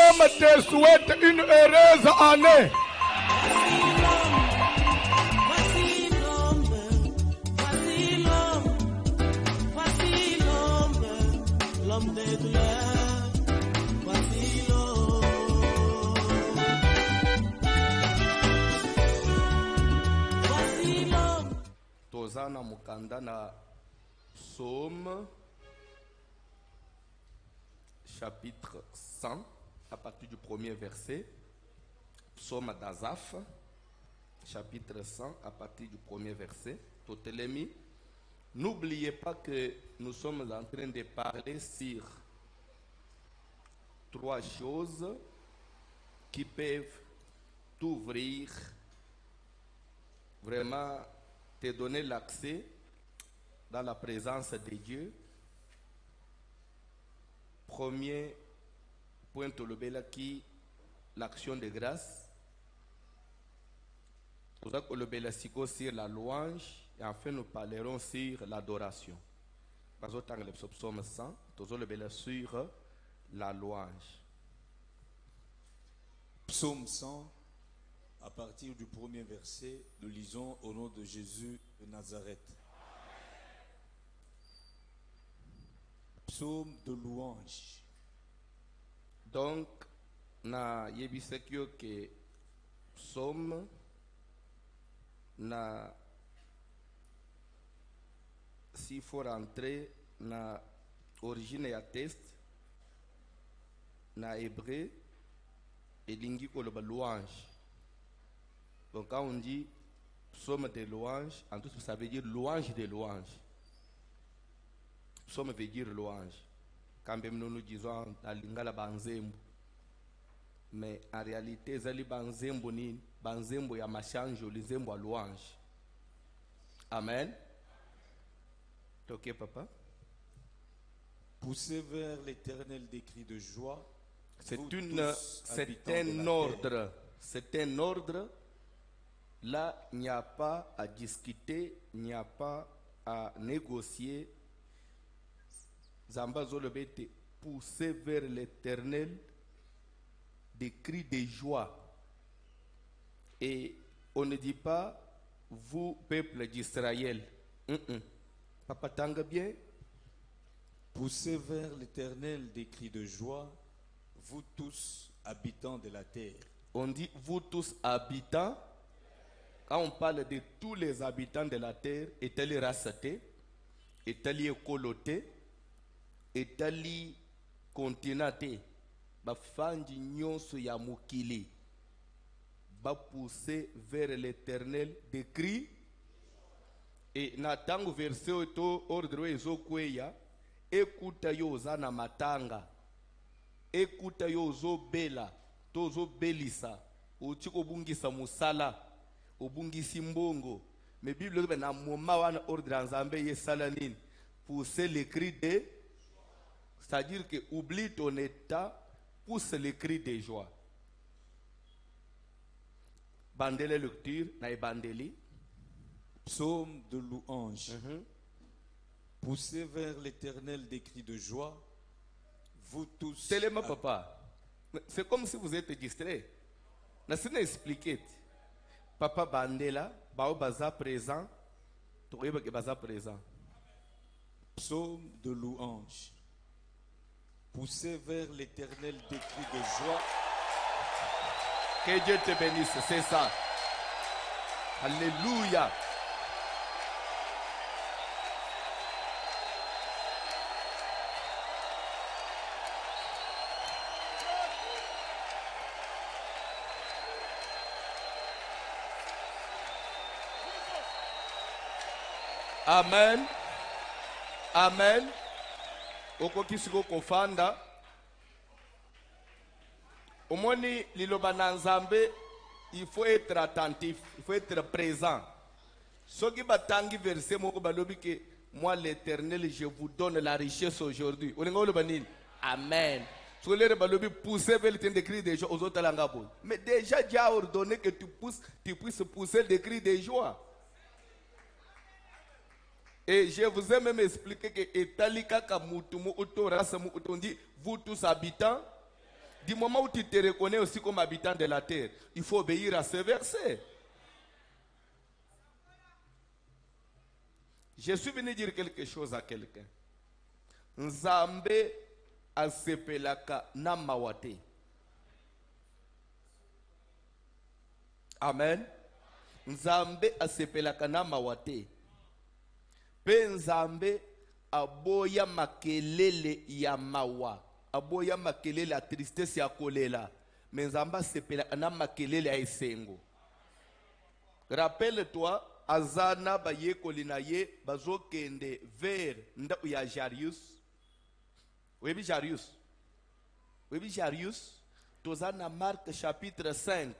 l'homme te souhaite une heureuse année. L'homme des douleurs, voici l'homme. Voici l'homme. Tozana mukanda na Psaume chapitre 100 à partir du premier verset. Psaume d'Azaph chapitre 100 à partir du premier verset. Totelemi. N'oubliez pas que nous sommes en train de parler sur trois choses qui peuvent t'ouvrir, vraiment te donner l'accès dans la présence de Dieu. Premier point qui l'action de grâce. Nous avons le sur la louange. Et enfin, nous parlerons sur l'adoration. Parce que le psaume 100, nous allons sur la louange. Psaume 100, à partir du premier verset, nous lisons au nom de Jésus de Nazareth. Psaume de louange. Donc, na yebisekyo que psaume na s'il faut rentrer na origine ya texte na hébreu elingi koloba louange. Donc quand on dit psaume de louange, en tout cas ça veut dire louange de louange. Psaume veut dire louange. Quand même nous disons la lingala banzembo, mais en réalité zali banzembo ni banzembo ya machanjo lizembo ya louange. Amen. Ok, papa. Poussez vers l'Éternel des cris de joie. C'est un ordre. C'est un ordre. Là, il n'y a pas à discuter, il n'y a pas à négocier. Zamba Zolobete, poussez vers l'Éternel des cris de joie. Et on ne dit pas, vous, peuple d'Israël. Papa Tanga bien. Poussez vers l'Éternel des cris de joie, vous tous habitants de la terre. On dit vous tous habitants. Quand on parle de tous les habitants de la terre, est-elle raceté, est-elle écoloté, est-elle continenté, bafandi nyonso ya mukili, ba pousser vers l'Éternel des cris. Et natango verset to ordre ezo kweya, ekuta yo zana matanga, ekuta yo zo bela, tozo belisa, uchiko bungisa musala, ubungisi mbongo. Mais Bible dit na moma wana ordre nzambe yesala nini? Pousser les cris de, c'est-à-dire que oublie ton état, pousse les cris de joie. Bandele lecture na bandeli. Psaume de louange. Poussez vers l'Éternel des cris de joie, vous tous. Téléma papa. C'est comme si vous êtes distrait. N'a-t-ce pas expliqué? Papa Bandela, Bao Baza présent, Toureba Baza présent. Psaume de louange. Poussez vers l'Éternel des cris de joie. Que Dieu te bénisse, c'est ça. Alléluia. Amen. Amen. Okokisiko kofanda. Omoni liloba na Nzambe, il faut être attentif, il faut être présent. Soki batangi verset moko balobi ke moi l'Éternel je vous donne la richesse aujourd'hui. Olinga loba nini? Amen. Sur les balobi pousser vers le des cris de joie aux autres langues. Mais déjà Dieu a ordonné que tu puisses pousser des cris de joie. Et je vous ai même expliqué que Etalika Kamutumu Uto Rasamu Utondi, vous tous habitants, Du moment où tu te reconnais aussi comme habitant de la terre, il faut obéir à ce verset. Je suis venu dire quelque chose à quelqu'un. Nzambe asepelaka na mawate. Amen. Nzambe asepelaka na mawate. Pe nzambe aboya makelele ya mawa. Aboya makelele ya tristesse ya kolela. Mais nzambe asepelaka na makelele ya esengo. Rappelle-toi, azana bayekoli na ye bazokende vers ndako ya Jarius. Webi Jarius. Webi Jarius. Tozana Marc chapitre 5.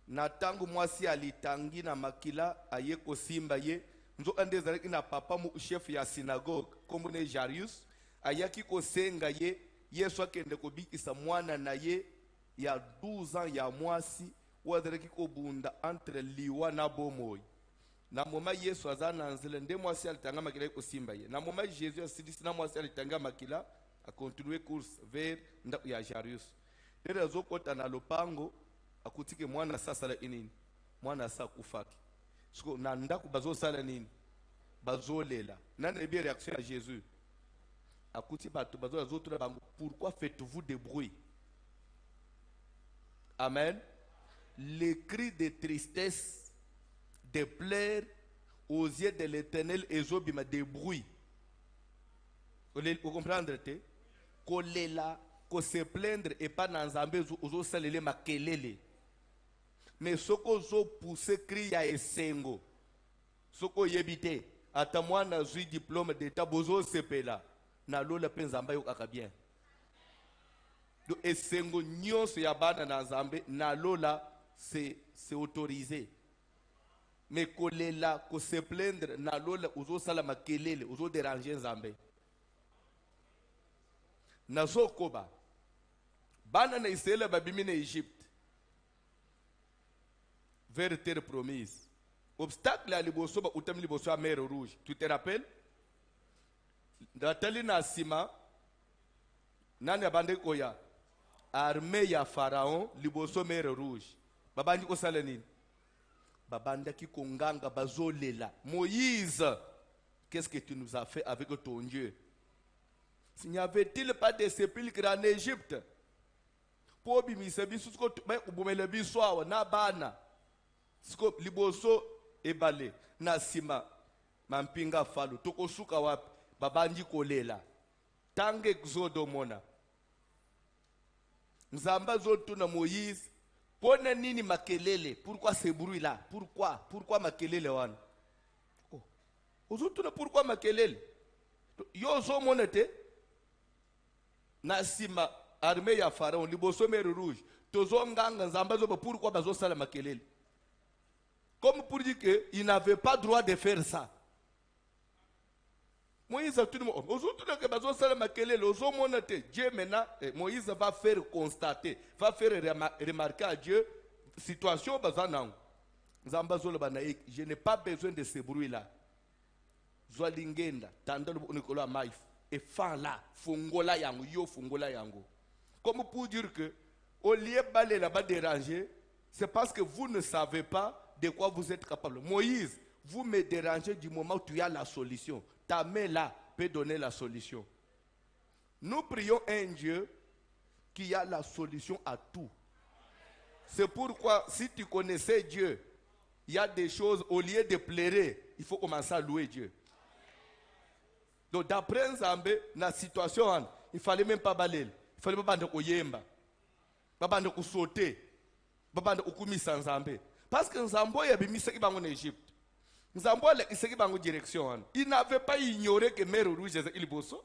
Na tangu mwasi alitangi na makila ayeko simba ye. Nzo andezareki na papa mu chef ya synagogue. Komune Jarius. Ayaki kosenga ye. Yesu akende kobikisa mwana na ye. Ya 12 ans ya mwasi. Wazareki kobunda entre liwa na bomoy. Na moma Yesu azana nzele nde mwasi alitanga makila ko simba ye. Na moma Jésus asidisi na mwasi alitanga makila a continuer course vers ndaku ya Jarius. Nere azokota na lopango akutike mwana sasa la inini. Mwana sa kufaki. Siko na ndaku bazo sala nini? Bazolela. Nane bien réaction à Jésus. Akuti bato bazo azotura bango. Pourquoi faites-vous des bruits? Amen. Les cris de tristesse, de pleurs aux yeux de l'Éternel et zobima des bruits. Vous comprenez? Kolela, ko se plaindre et pas dans Nzambe ozo salele makelele. Mais soko zo pousse cri ya esengo. Soko yebite ata mwana zui diplôme d'état bozo sepela na lola pe Nzambe yo kaka bien. Do esengo nyonso ya bana na Nzambe na lola c'est autorisé. Mais kolela, ko se plaindre na lola uzo sala makelele, uzo déranger Nzambe. Nazo koba. Bana na Israël babimi na Égypte. Vers terre promise. Obstacle à liboso ba utam liboso à mer rouge. Tu te rappelles? Natali na sima nani abande koya armée ya pharaon liboso mer rouge. Babandi ko sala nini? Babanda ki konganga bazolela. Moïse, qu'est-ce que tu nous as fait avec ton Dieu? S'il n'y avait-il pas de sépulcres en Égypte? Po bimisa bisu ko ba kubumela biso awa na bana. Siko liboso ebale na sima mampinga falo tokosuka wapi babandi kolela. Tange exodo mona. Nzamba zotu na Moïse. Pona nini makelele? Pourquoi ce bruit là? Pourquoi makelele wana? Oh. Ozotuna pourquoi makelele? Yo zo monete na sima armée ya pharaon liboso mer rouge. Tozo nganga nzamba zo pourquoi bazo sala makelele? Comme pour dire que il n'avait pas droit de faire ça. Moïse a tout le monde. Ozotuna ke bazo sala makelele ozo monete. Dieu maintenant Moïse va faire constater, va faire remarquer à Dieu situation bazanang. Nzamba zo le banaïk, je n'ai pas besoin de ce bruit là. Zwalingenda tandalo onikola maif et fan là fungola yango yo fungola yango. Comme pour dire que au lieu baler là-bas déranger, c'est parce que vous ne savez pas de quoi vous êtes capable. Moïse, vous me dérangez du moment où tu as la solution. Ta main là peut donner la solution. Nous prions un Dieu qui a la solution à tout. C'est pourquoi si tu connaissais Dieu, il y a des choses, au lieu de pleurer, il faut commencer à louer Dieu. Donc d'après Nzambe, dans la situation, il ne fallait même pas balayer. Il fallait pas bande koyemba. Pas bande ko sauter. Pas bande okumisa Nzambe. Parce que Nzambe y a bimisa ki bango en Égypte. Nzambe y a bango direction. Il n'avait pas ignoré que mer rouge est il bosso.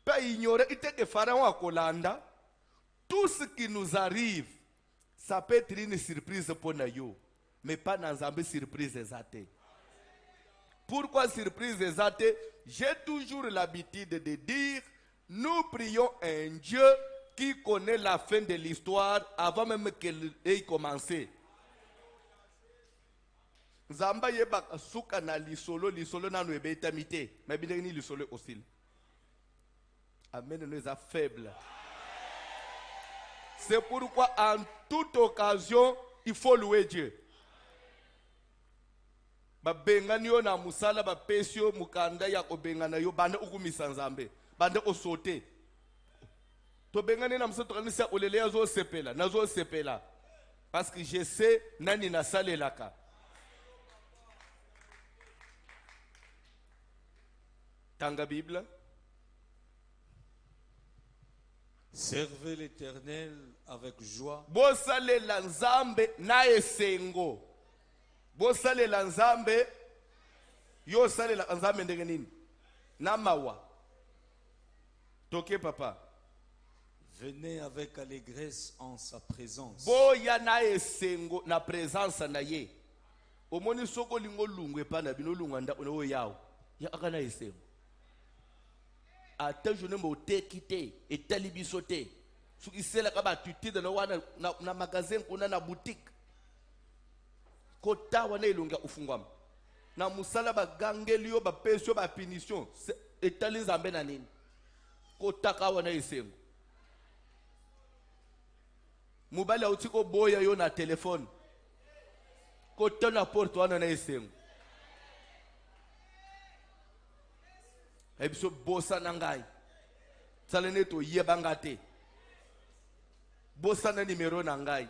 Pas ignoré que Pharaon a Kolanda. Tout ce qui nous arrive, ça peut être une surprise pour nous. Mais pas dans Nzambe surprise exacte. Pourquoi surprise exacte? J'ai toujours l'habitude de dire, nous prions un Dieu qui connaît la fin de l'histoire avant même qu'elle ait commencé. Nzamba yeba suka na lisolo na no ebetamite, mais bien ni lisolo aussi. Amen, nous sommes faibles. C'est pourquoi en toute occasion, il faut louer Dieu. Babengani yo na musala bapesio mukanda ya kobengana yo bande ukumisa nzambe bande osote to bengani na msato kanisa olelea zo sepela nazo sepela parce que je sais nani na salelaka. Tanga Bible. Servez l'Éternel avec joie. Bosalela nzambe na esengo. Bosalela nzambe yo salela nzambe ndenge nini? Na mawa. Toke papa. Venez avec allégresse en sa présence. Boya na esengo na présence na ye. Omoni soko lingo lungwe pa na bino lunganda ono yawo. Ya akana esengo. Ata journée mo te kité et talibisoté. Su isela ka ba tuti de wana na magasin kuna na boutique. Kota wana ilunga ufungwama. Na musala ba gangelio ba pesio ba punition. Etali nzambe na nini? Kota ka wana esengo. Mubali utiko boya yo na telefone. Kota na porte wana na esengo. Ebiso bosa nangai. Salene to yebanga te. Bosa na numéro nangai.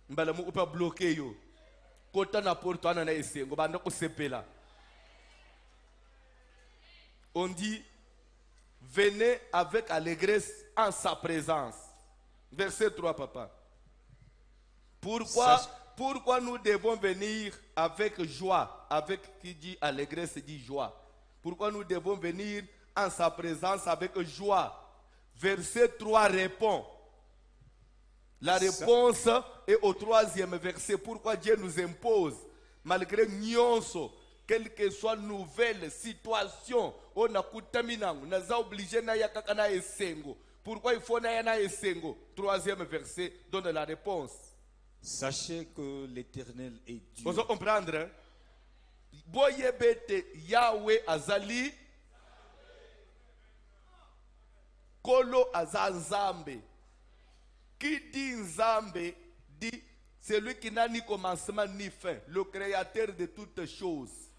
Mbala mu upa bloqué yo. Kota na porte wana na esengo banda ko sepela. On dit venez avec allégresse en sa présence. Verset 3 papa. Pourquoi nous devons venir avec joie, avec qui dit allégresse dit joie. Pourquoi nous devons venir en sa présence avec joie? Verset 3 répond. La réponse est au troisième verset. Pourquoi Dieu nous impose, malgré nyonso, quelle que soit nouvelle situation, on a kutaminangu, naza obligé na yakaka na esengo. Pourquoi il faut na yana esengo? Troisième verset donne la réponse. Sachez que l'Éternel est Dieu. Vous comprendre? Boyebete Yahweh azali Kolo azanzambe. Qui dit nzambe dit celui qui n'a ni commencement ni fin, le créateur de toutes choses.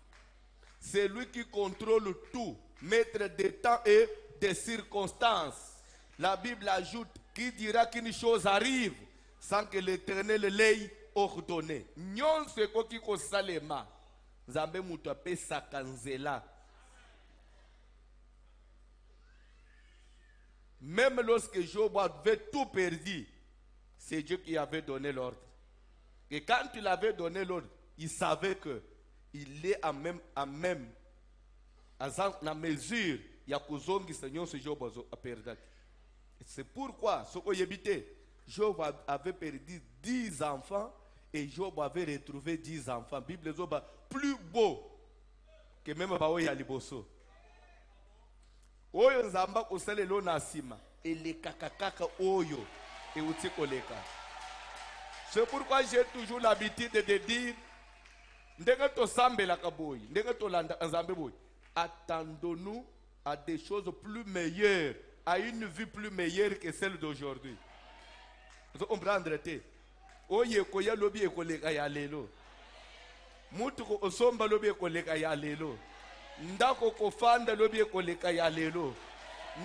C'est lui qui contrôle tout, maître des temps et des circonstances. La Bible ajoute, qui dira qu'une chose arrive sans que l'Éternel l'ait ordonné. Nyon se ko ki ko salema. Nzambe mutu apesa kanzela. Même lorsque Job avait tout perdu, c'est Dieu qui avait donné l'ordre. Et quand il avait donné l'ordre, il savait que il est à même la mesure ya kuzongi Seigneur ce Job a perdu. C'est pourquoi Job avait perdu 10 enfants et Job avait retrouvé 10 enfants. Bible Job plus beau que même Baoya Liboso. Oyo nzamba kosalelo na sima ele kakakaka oyo et utikoleka. C'est pourquoi j'ai toujours l'habitude de dire ndenge to sambela kaboy, ndenge to landa nzambe boy. Attendons-nous à des choses plus meilleures, à une vie plus meilleure que celle d'aujourd'hui. Vous comprenez? Oye koya lobi ekoleka ya lelo. Mutu ko osomba lobi ekoleka ya lelo. Ndako kofanda lobi ekoleka ya lelo.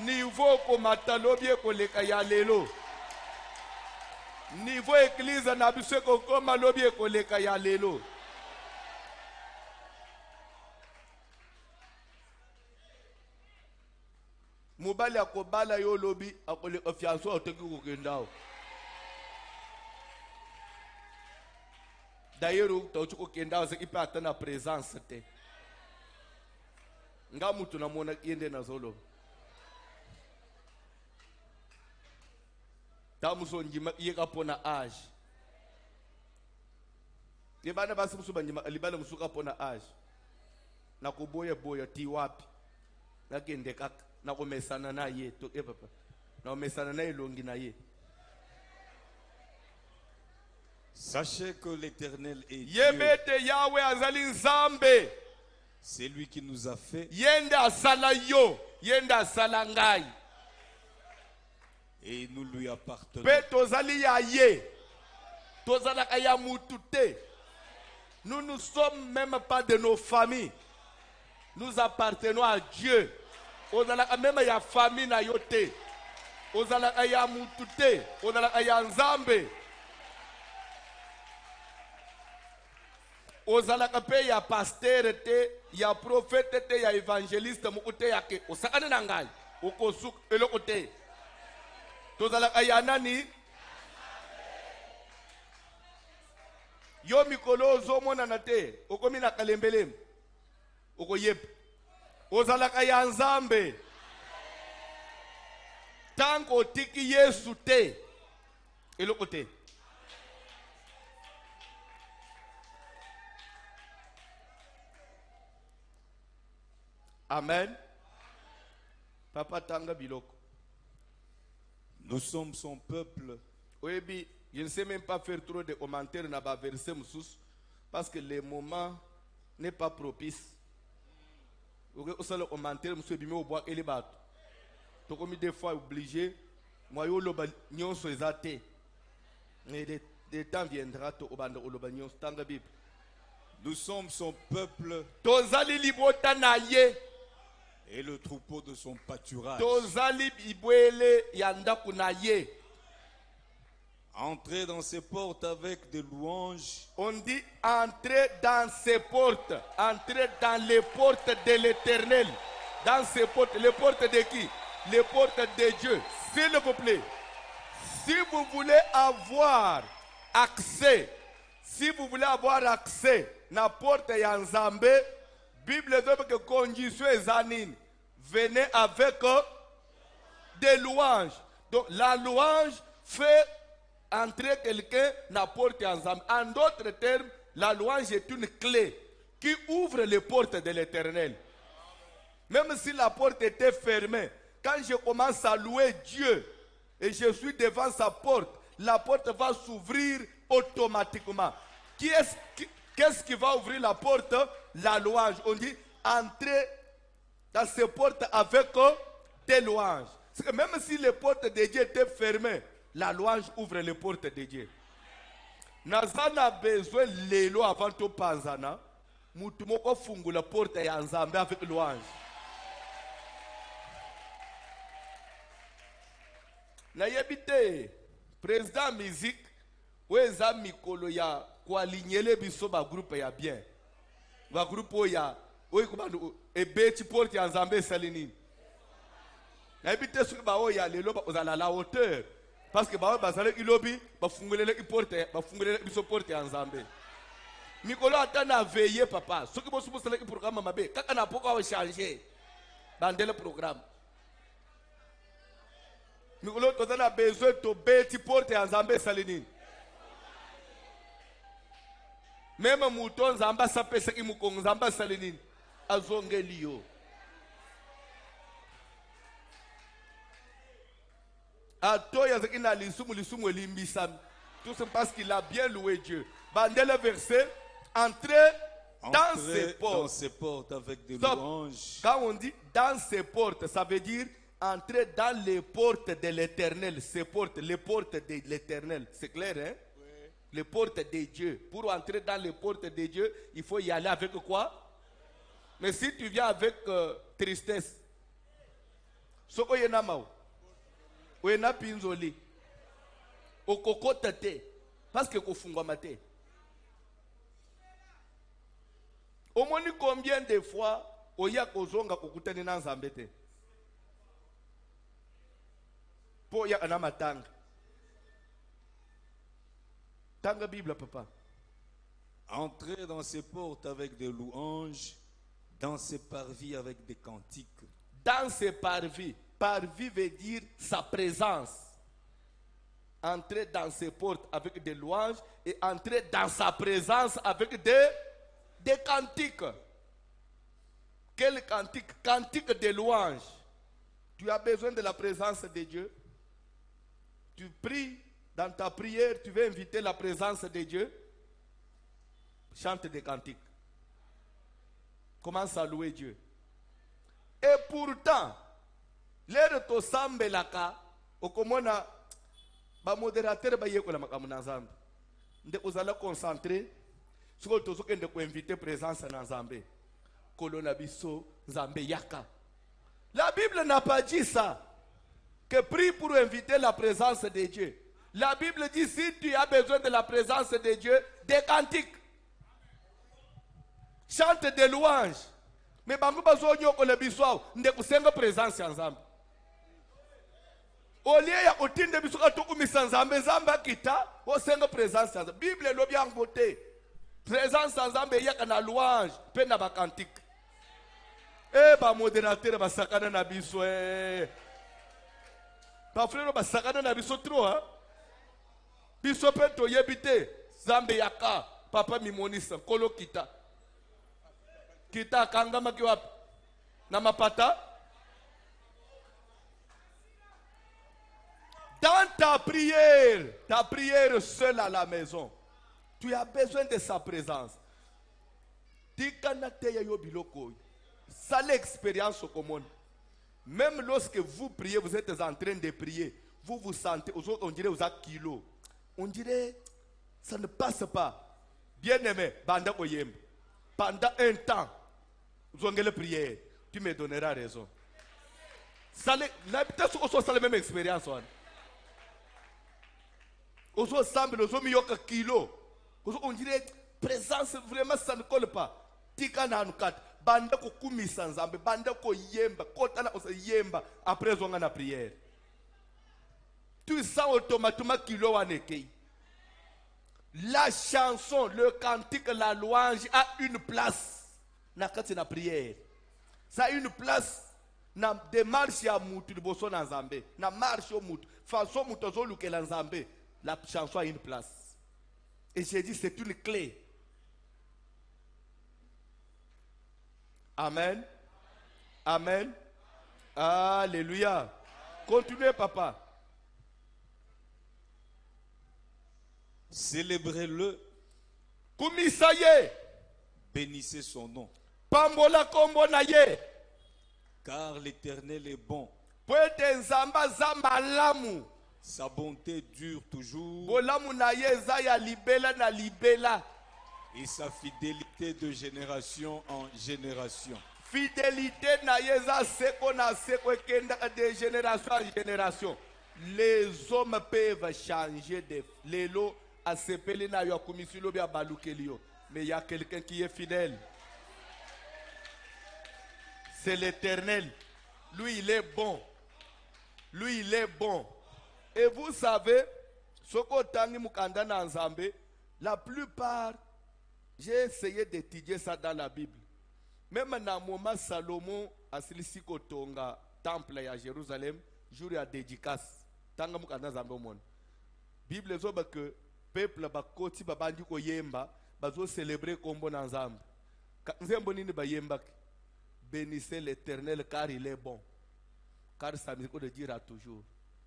Niveau komata lobi ekoleka ya lelo. Niveau église na biso kokoma lobi ekoleka ya lelo. Mobali akobala yo lobi akoleka fianso oteki kokendao. D'ailleurs, tu as dit que tu as présence. Nga mutu na mona yende na zolo. Tamuso njima yeka pona âge. Libana basi musuba njima libana musuka pona âge. Na kuboya boya ti wapi. Na kende kaka na komesana na ye to papa. Na komesana na elongi na ye. Sachez que l'Éternel est Dieu. Yebete Yahweh azali nzambe. C'est lui qui nous a fait. Yenda asala yo, yenda asala ngai. Et nous lui appartenons. Pe tozali ya ye. Tozalaka ya mutu te. Nous ne sommes même pas de nos familles. Nous appartenons à Dieu. Ozalaka même ya famille na yo te. Ozalaka ya mutu te. Ozalaka ya nzambe. Ozalaka pe ya pasteur te, ya prophète te, ya évangéliste muku te yake. Osakane na ngai. Okosuk eloko te. Tozalaka ya nani? Yo mikolo ozomona na te. Okomi na kalembelem. Okoyep. Ozalaka ya nzambe. Tanko otiki Yesu te. Eloko te. Amen. Papa tanga biloko. Nous sommes son peuple. Oyebi, je ne sais même pas faire trop de commentaires na ba verset moussous parce que le moment n'est pas propice. Au seul commentaire monsieur bimé au bois et les bateaux. Donc comme des fois obligé, moi yo loba nyonso ezate. Mais le temps viendra to obanda loba nyonso tanga Bible. Nous sommes son peuple Tozali libota na ye. et le troupeau de son pâturage. Tozali ibwele yanda kuna ye. Entrez dans ses portes avec des louanges. On dit entrer dans ses portes, entrer dans les portes de l'Éternel. Dans ses portes, les portes de qui? Les portes de Dieu. S'il vous plaît, si vous voulez avoir accès, na porte ya Nzambe, Bible dit que condition est venez avec des louanges. Donc la louange fait entrer quelqu'un dans la porte ensemble. En d'autres termes, la louange est une clé qui ouvre les portes de l'Éternel. Même si la porte était fermée, quand je commence à louer Dieu et je suis devant sa porte, la porte va s'ouvrir automatiquement. Qu'est-ce qui va ouvrir la porte? La louange. On dit entrer dans ces portes avec des louanges. Que même si les portes de Dieu étaient fermées, la louange ouvre les portes de Dieu. Nazana besoin lelo avant to panzana. Mutu moko fungu la porte ya Nzambe avec louange. Na yebite président musique weza mikolo ya kwa lignele biso ba groupe ya bien. Ba groupe ya oyi kubandu ebeti porte ya Nzambe salini. Na yebite suki ba oya lelo ba ozala la hauteur. Parce que bazale ilobi bafungulele iporte bafungulele biso porte ya Nzambe. Mikolo atana veiller papa. Soki bo subusala i programme mabe kaka na poka o changer. Bandele programme. Mikolo tozana besoin to beti porte ya Nzambe salini. Même mouton Nzamba sapesa ki mukongo Nzamba salini azongeli yo. Tout c'est parce qu'il a bien loué Dieu. Bandele verset, entrez dans ses portes avec des louanges. Quand on dit dans ses portes, ça veut dire entrer dans les portes de l'Éternel. Ces portes, les portes de l'Éternel. C'est clair, hein? Oui. Les portes de Dieu. Pour entrer dans les portes de Dieu, il faut y aller avec quoi? Mais si tu viens avec tristesse, soko yenamao. Wena pinzoli okokota te parce que kofungwa mate. Omoni combien de fois oya kozonga kokutani na Nzambe te po ya na matanga tanga Bible papa. Entrez dans ses portes avec des louanges, dans ses parvis avec des cantiques. Dans ses parvis. Parvis veut dire sa présence. Entrer dans ses portes avec des louanges et entrer dans sa présence avec des cantiques. Quel cantique? Cantique de louange. Tu as besoin de la présence de Dieu. Tu pries dans ta prière, tu veux inviter la présence de Dieu. Chante des cantiques. Commence à louer Dieu. Et pourtant, l'air to sambelaka, okomona ba modérateur ba yekola makamu na Nzambe nde ozala concentré siko tozokende ko inviter présence na Nzambe kolona biso Nzambe yaka. La Bible n'a pas dit ça que prie pour inviter la présence de Dieu. La Bible dit si tu as besoin de la présence de Dieu, des cantiques, chante des louanges. Mais bango bazo nyoko le biso nde kusenga présence ya Nzambe. Olie ya otinde biso ka tokumisa Nzambe Nzambe kita osenga présence ya Nzambe. Bible lobi yango te. Présence ya Nzambe yaka na louange pe na ba cantique. Ba modérateur ba sakana na biso Ba frère ba sakana na biso trop hein. Biso pe to yebite Nzambe yaka papa mimonisa kolo kita. Kita kangama kiwapi na mapata. Dans ta prière seule à la maison, tu as besoin de sa présence. Tikana te ya yo biloko. Ça l'expérience commune. Même lorsque vous priez, vous êtes en train de prier, vous vous sentez, on dirait vous avez kilo. On dirait, ça ne passe pas. Bien aimé, banda koyem. Pendant un temps, vous avez la prière. Tu me donneras raison. Peut-être que ça la même expérience. On semble, kilo. On dirait, présence, vraiment, ça ne colle pas. Tika na anukat. Banda ko kumisa Nzambe, banda ko yemba, kota na osa yemba, après zonga na prière. Tu sens automatiquement kilo wanekei. La chanson, le cantique, la louange a une place na kati na prière. Ça a une place na démarche ya mutu liboso na Nzambe, na marche au mutu, façon mutu zo lukela Nzambe, la chanson a une place. Et j'ai dit c'est une clé. Amen. Amen. Alléluia. Continuez, papa. Célébrez-le. Kumisaye. Bénissez son nom. Pambola kombo na ye. Car l'Éternel est bon. Poete nzamba za malamu. Sa bonté dure toujours. Bolamu na ye za ya libela na libela. Et sa fidélité de génération en génération. Fidélité na yeza seko na seko kenda de génération en génération. Les hommes peuvent changer de lelo a sepeli na yo kumisilo bia balukelio. Mais il y a quelqu'un qui est fidèle. C'est l'Éternel. Lui il est bon. Lui il est bon. Et vous savez, soko tangi mukanda na Nzambe, la plupart j'ai essayé d'étudier ça dans la Bible. Même dans le moment Salomon a silisi kotonga temple à Jérusalem, jour à dédicace. Tanga mukanda Nzambe mon. Bible zoba que peuple bakoti babandi ko yemba, bazo célébrer kombo na Nzambe. Nzembo nini ba yemba? Bénissez l'Éternel car il est bon. Car sa miséricorde dira toujours.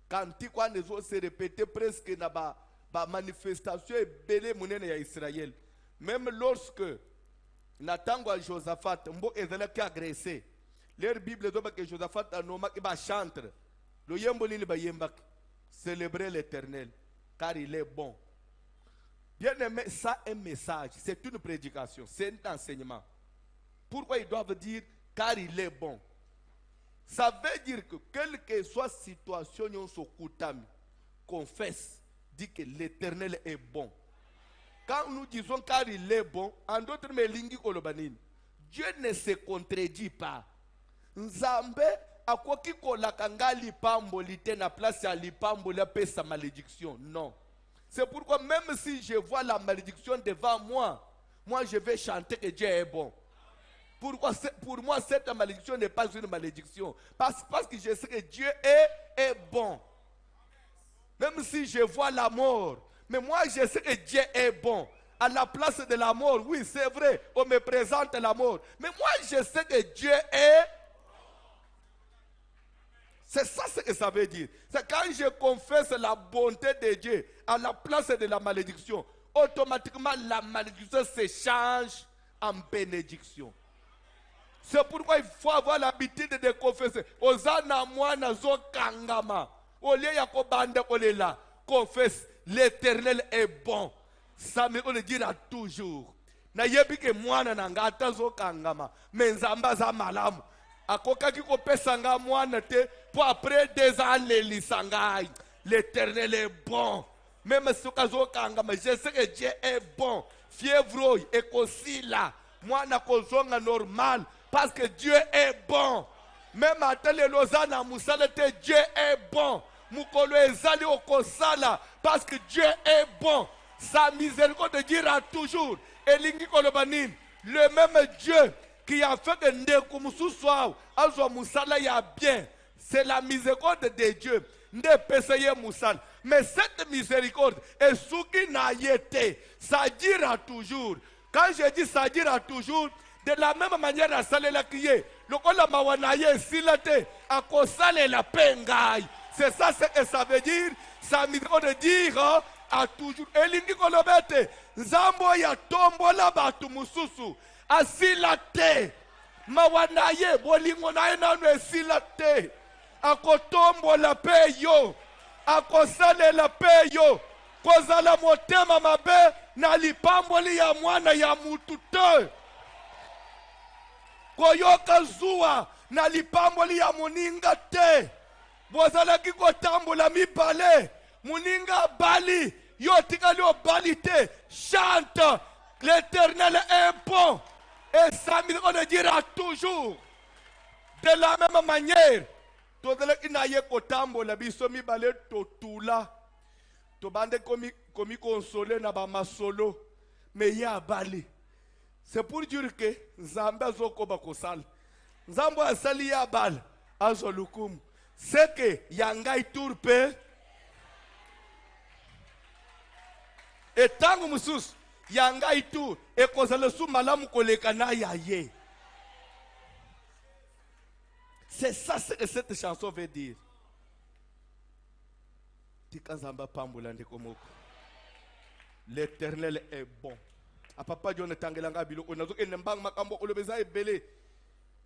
Quand tu quoi ne se répéter presque na ba manifestation et belé munene ya Israël. Même lorsque Natango à Josaphat, Mbo ezala qui agressé, leur Bible doit que Josaphat a nommé qui va chanter. Le yembo ni ba yembak, célébrer l'Éternel, car il est bon. Bien aimé, ça un message, c'est une prédication, c'est un enseignement. Pourquoi ils doivent dire car il est bon? Ça veut dire que quelle que soit la situation, confesse, dit que l'Éternel est bon. Quand nous disons car il est bon, en d'autres mots, Dieu ne se contredit pas. Nzambe a quoi qui kolakanga lipambo lite na place à lipambo la paix sa malédiction. Non. C'est pourquoi même si je vois la malédiction devant moi, moi je vais chanter que Dieu est bon. Pourquoi pour moi cette malédiction n'est pas une malédiction? Parce que je sais que Dieu est bon. Même si je vois la mort, mais moi je sais que Dieu est bon. À la place de la mort, oui c'est vrai, on me présente la mort. Mais moi je sais que Dieu est... C'est ça ce que ça veut dire. C'est quand je confesse la bonté de Dieu à la place de la malédiction, automatiquement la malédiction se change en bénédiction. C'est pourquoi il faut avoir l'habitude de confesser. Ozana mwana zo kangama. Au lieu ya kobanda kolela, confesse, l'Éternel est bon. Ça me le dira toujours. Na yebi ke mwana na ngata zo kangama, menzamba za malamu. Akokaki kopesa nga mwana te, pour après 2 ans l'elisangai. L'Éternel est bon. Même si zo kangama, je sais que Dieu est bon. Fièvre ekosila, mwana kozonga normal, parce que Dieu est bon. Même à tel lozana musalete, Dieu est bon. Mukolo ezali okosala, parce que Dieu est bon. Sa miséricorde dira toujours. Elingi kolobanin, le même Dieu qui a fait que Ndeku Mususwa, Azwa Musala ya bien. C'est la miséricorde de Dieu. Nde peseye Musala. Mais cette miséricorde est souki na yete. Ça dira toujours. Quand je dis ça dira toujours, de la même manière à salela kiye. Lokola mawanaye silate. Akosale la pengai. C'est ça ce que ça veut dire. Sa miséricorde dire a toujours. Elingi kolobete. Nzambo ya tombola batu mususu. Asilate. Mawanaye bolingo naye nanu esilate. Akotombola pe yo. Akosalela pe yo. Kozala motema mabe na lipamboli ya mwana ya mutu te. Koyoka zuwa na lipamboli ya muninga te. Bozalaki kotambola mibale. Muninga bali. Yo tikali obali te. Chante. L'Éternel est bon. Et sa miséricorde dira toujours. De la même manière. Tozalaki na ye kotambola biso mibale totula. Tobande komi consoler na ba masolo. Mais ya bali. C'est pour dire que Nzambe azokoba kosala. Nzambe asali ya bal azolukum. C'est que yangai turpe. Et tangu musus yangai tu ekozala su malamu koleka na ya ye. C'est ça ce que cette chanson veut dire. L'Éternel est bon. A papa John Tangelanga Bilo, on a dit que Mbang Makambo Olobeza est belé.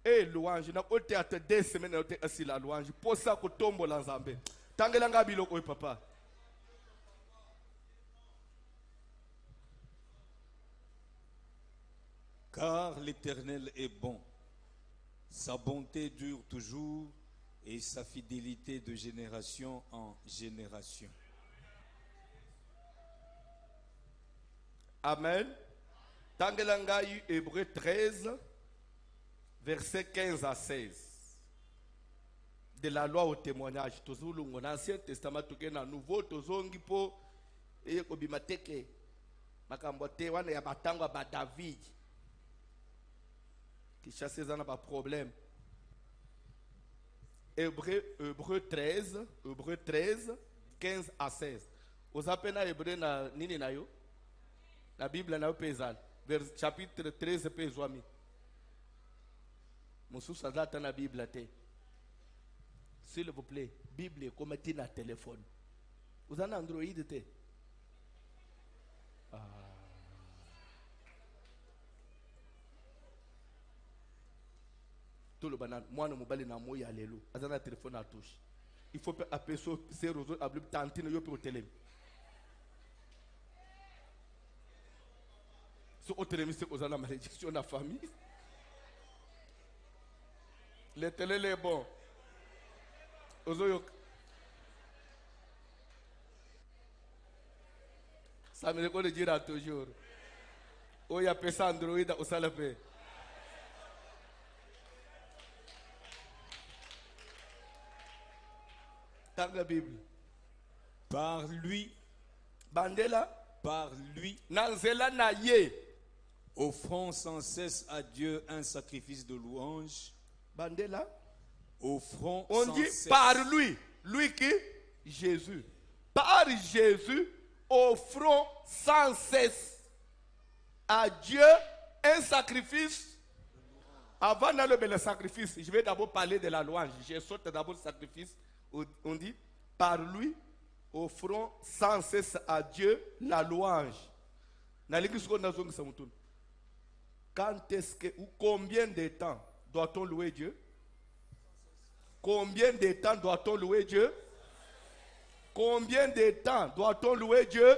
Et louange, na au théâtre 2 semaines, on a assis la louange. Pour ça, qu'on tombe dans Zambé. Tangelanga Bilo, oui, papa. Car l'Éternel est bon. Sa bonté dure toujours et sa fidélité de génération en génération. Amen. Tangelanga Hébreu 13, versets 15 à 16. De la loi au témoignage. Tozulu mon Ancien Testament, na Nouveau, Tozongi po et kobimateke. Makambote wana ya batangwa ba David. Qui chasse dans pas problème. Hébreu 13, 15 à 16. Vous appelez na Hébreu na nini na yo? La Bible na pezal. Chapitre 13 pezwami. Moussou date na Bible te. S'il vous plaît, Bible comme na téléphone. Vous avez un Android te? Tout le banane, moi, je suis na moya lelo. Azana téléphone à touche. Il faut appeler ces réseaux à bleu tantine yo pour télé. Ce au télé c'est aux ana malédiction la famille. Le télé est bon. Ozoyo. Ça me reconnaît dire toujours. Oh ya pesa Android au salapé. Dans la Bible. Par lui, Bandela, par lui, Nanzela na ye. offrons sans cesse à Dieu un sacrifice de louange. Bandela, Offrons on sans dit cesse. par lui. Lui qui? Jésus. Par Jésus, offrons sans cesse à Dieu un sacrifice. Avant d'aller le sacrifice, je vais d'abord parler de la louange. Je saute d'abord le sacrifice. On dit, par lui, offrons sans cesse à Dieu la louange. Quand est-ce que, ou combien de temps doit-on louer Dieu? Combien de temps doit-on louer Dieu? Combien de temps doit-on louer Dieu?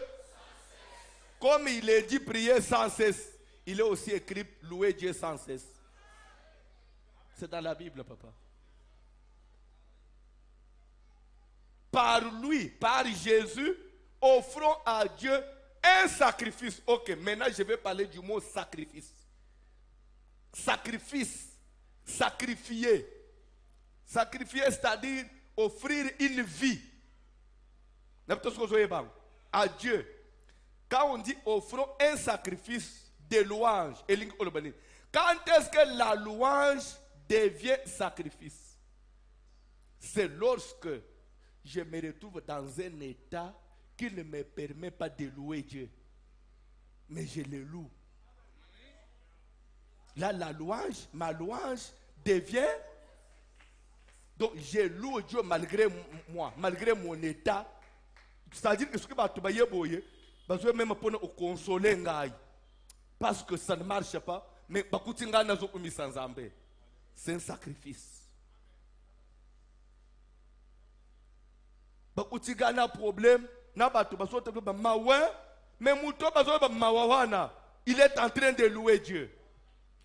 Comme il est dit prier sans cesse, il est aussi écrit louer Dieu sans cesse. C'est dans la Bible, papa. Par lui, par Jésus, offrons à Dieu un sacrifice. Ok, maintenant je vais parler du mot sacrifice. Sacrifice, sacrifier. Sacrifier, c'est-à-dire offrir une vie à Dieu. Quand on dit offrons un sacrifice de louange, quand est-ce que la louange devient sacrifice? C'est lorsque je me retrouve dans un état qui ne me permet pas de louer Dieu. Mais je le loue. Là, ma louange devient... Donc, je loue Dieu malgré moi, malgré mon état. C'est-à-dire que ce que tu vas faire, même pour consoler, parce que ça ne marche pas, mais c'est un sacrifice. Un problème, il est en train de louer Dieu.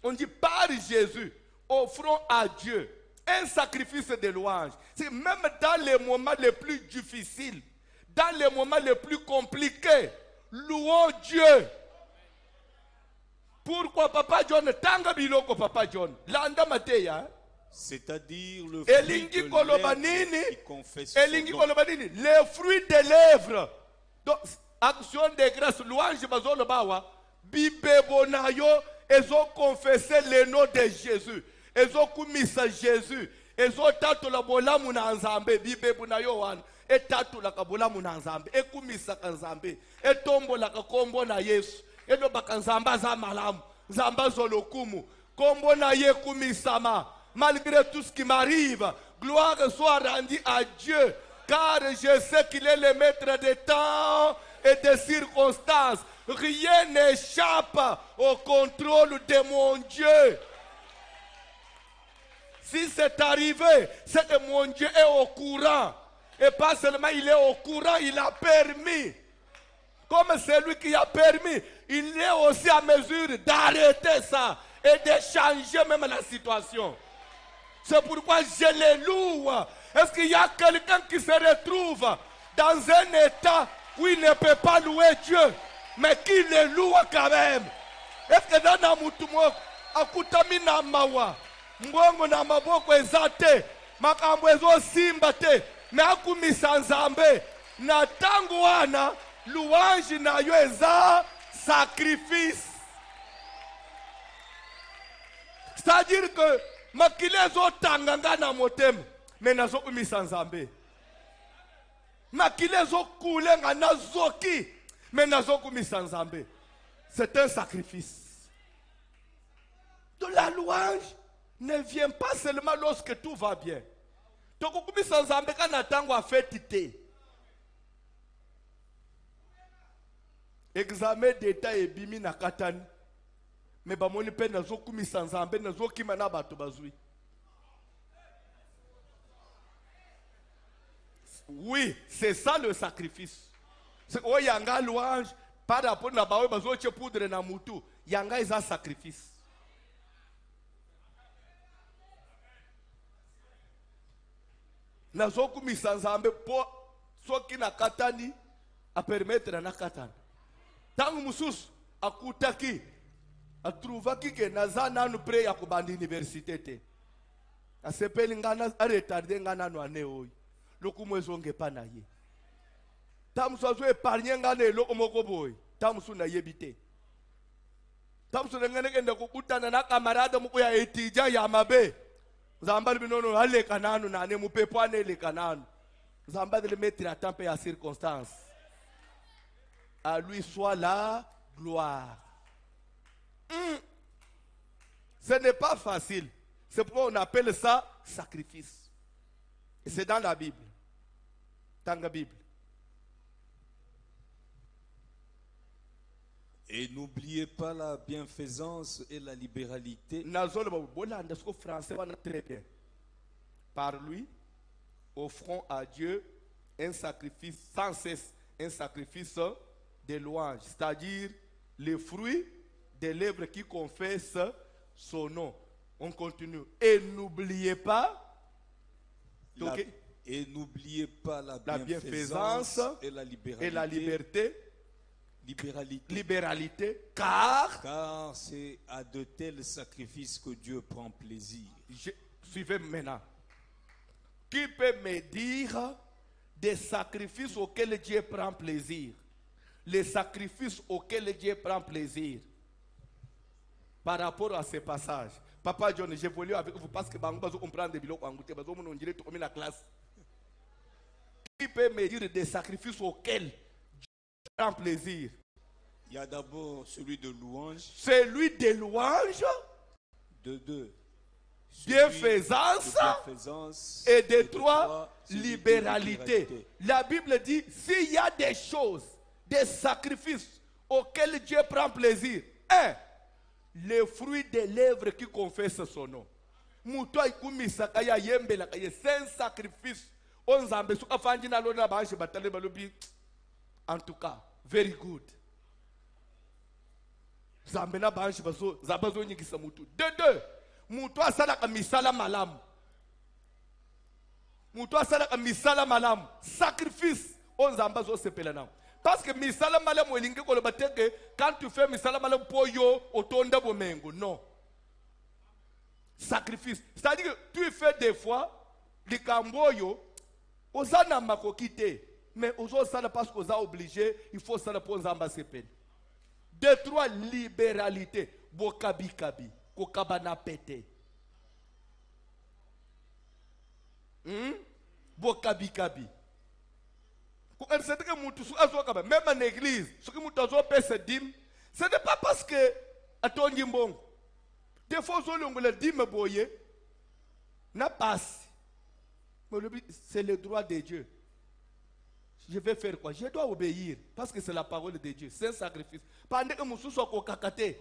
On dit par Jésus, offrons à Dieu un sacrifice de louange. C'est même dans les moments les plus difficiles, dans les moments les plus compliqués, louons Dieu. Pourquoi Papa John? Tanga biloko Papa John. Landa mateya. C'est-à-dire le fruit de lèvres qui confesse son nom. Les fruits des lèvres. Donc, action de grâce, louange bazolo bawa. Bibebonayo, ils ont confessé le nom de Jésus. Ils ont commis ça Jésus. Ils ont tatu la bola munanzambe. Bibebonayo wan. Et tatu la kabola munanzambe. Et commis ça kanzambe. Et tombo la kakombo na Yesu. Et no bakanzamba za malamu. Zamba zolokumu. Kombo na ye kumisama. Malgré tout ce qui m'arrive, gloire soit rendue à Dieu, car je sais qu'il est le maître des temps et des circonstances. Rien n'échappe au contrôle de mon Dieu. Si c'est arrivé, c'est que mon Dieu est au courant. Et pas seulement il est au courant, il a permis. Comme c'est lui qui a permis, il est aussi à mesure d'arrêter ça et de changer même la situation. C'est pourquoi je les loue. Est-ce qu'il y a quelqu'un qui se retrouve dans un état où il ne peut pas louer Dieu, mais qui le loue quand même? Est-ce que dans la mutumo, akutami na mawa, mbongo na maboko ezate, makambo ezo simbate, me akumisa nzambe, na tangu wana, louange na yo eza sacrifice. C'est-à-dire que makile zo tanganga na motem mais nazo kumisa nzambe. Makile zo kulenga na zoki mais nazo kumisa nzambe. C'est un sacrifice. Donc la louange ne vient pas seulement lorsque tout va bien. Toko kumisa nzambe kana tango afetite. Examen d'état et bimi na katani. Mais bamoni pe nazo kumisa nzambe nazo kima na bato bazui. Oui, c'est ça le sacrifice. C'est quoi yanga louange par rapport na bawe bazo che poudre na mutu. Yanga is un sacrifice. Nazo kumisa nzambe po soki na katani a permettre na katani. Tangu mususu akutaki a trouvé que nazana nous prêt à kubanda université te. A sepeli ngana a retardé ngana no ane oyi. Loku mwezonge pa na ye. Tamso azo épargner ngana lo omoko boy. Tamso na yebite. Tamso ngene kende kukutana na camarade muko ya etija ya mabe. Zambali binono ale kananu na ane mupepo ane le kananu. Zambali le mettre à temps et à circonstance. À lui soit la gloire. Ce n'est pas facile. C'est pourquoi on appelle ça sacrifice. Et c'est dans la Bible. Dans la Bible. Et n'oubliez pas la bienfaisance et la libéralité. Par lui, offrons à Dieu un sacrifice sans cesse, un sacrifice de louange, c'est-à-dire les fruits des lèvres qui confessent son nom. On continue. Et n'oubliez pas, et n'oubliez pas la bienfaisance et la libéralité. Et la libéralité, car c'est à de tels sacrifices que Dieu prend plaisir. Suivez maintenant. Qui peut me dire des sacrifices auxquels Dieu prend plaisir? Les sacrifices auxquels Dieu prend plaisir. Par rapport à ces passages. Papa John, j'ai voulu avec vous parce que vous comprendre des bilans en la classe. Qui peut me dire des sacrifices auxquels Dieu prend plaisir? Il y a d'abord celui de louange. Celui de louange. De deux. Bienfaisance. Et de trois, libéralité. La Bible dit, s'il y a des choses, des sacrifices auxquels Dieu prend plaisir. Un, les fruits des lèvres qui confessent son nom. C'est un sacrifice. En tout cas, very good. De deux, mutua salaka misala malam. Mutua salaka misala malam. Sacrifice. On zambazo sepelana. Parce que misala malam welinge ko le bateke quand tu fais misala malam pour yo otonda bomengo. Non. Sacrifice. C'est-à-dire que tu fais des fois les camboyo osana makokite mais ozo sala parce qu'on a obligé, il faut ça pour zamba sepel. De trois, libéralité. Bokabi kabi. Kokabana pete. Bokabi kabi. Même en église, ce que nous avons fait, ce n'est pas parce que des fois, on le dit, mais boye, n'a pas. C'est le droit de Dieu. Je vais faire quoi? Je dois obéir parce que c'est la parole de Dieu. C'est un sacrifice. Pendant que nous sommes au kakate,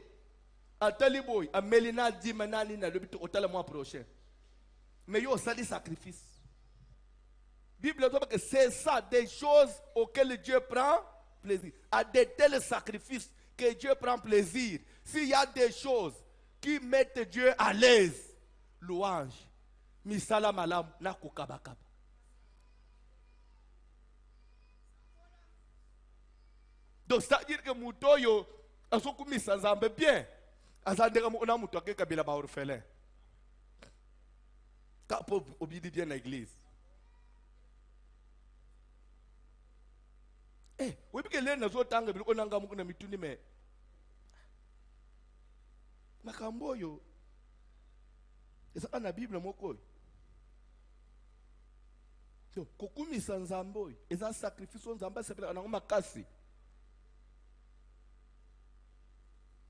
à Taliboy, à Melina, Dimanani, le but au mois prochain. Mais il y a aussi des sacrifices. La Bible dit que c'est ça, des choses auxquelles Dieu prend plaisir. À de tels sacrifices que Dieu prend plaisir. S'il y a des choses qui mettent Dieu à l'aise, louange, misala malam, na kukabakaba. Donc, c'est-à-dire que Moutoyo a son commis sans zambe bien. Azandera mona Moutoke Kabila Baorfelin. Quand pour obéir bien à l'église. Eh, oui, parce que les gens ont tangé, on a encore une mituni, mais. Makamboyo. Et ça, dans la Bible, moko. Donc, kokumi sans zamboy. Et ça, sacrifice sans zamba, c'est pour un makasi.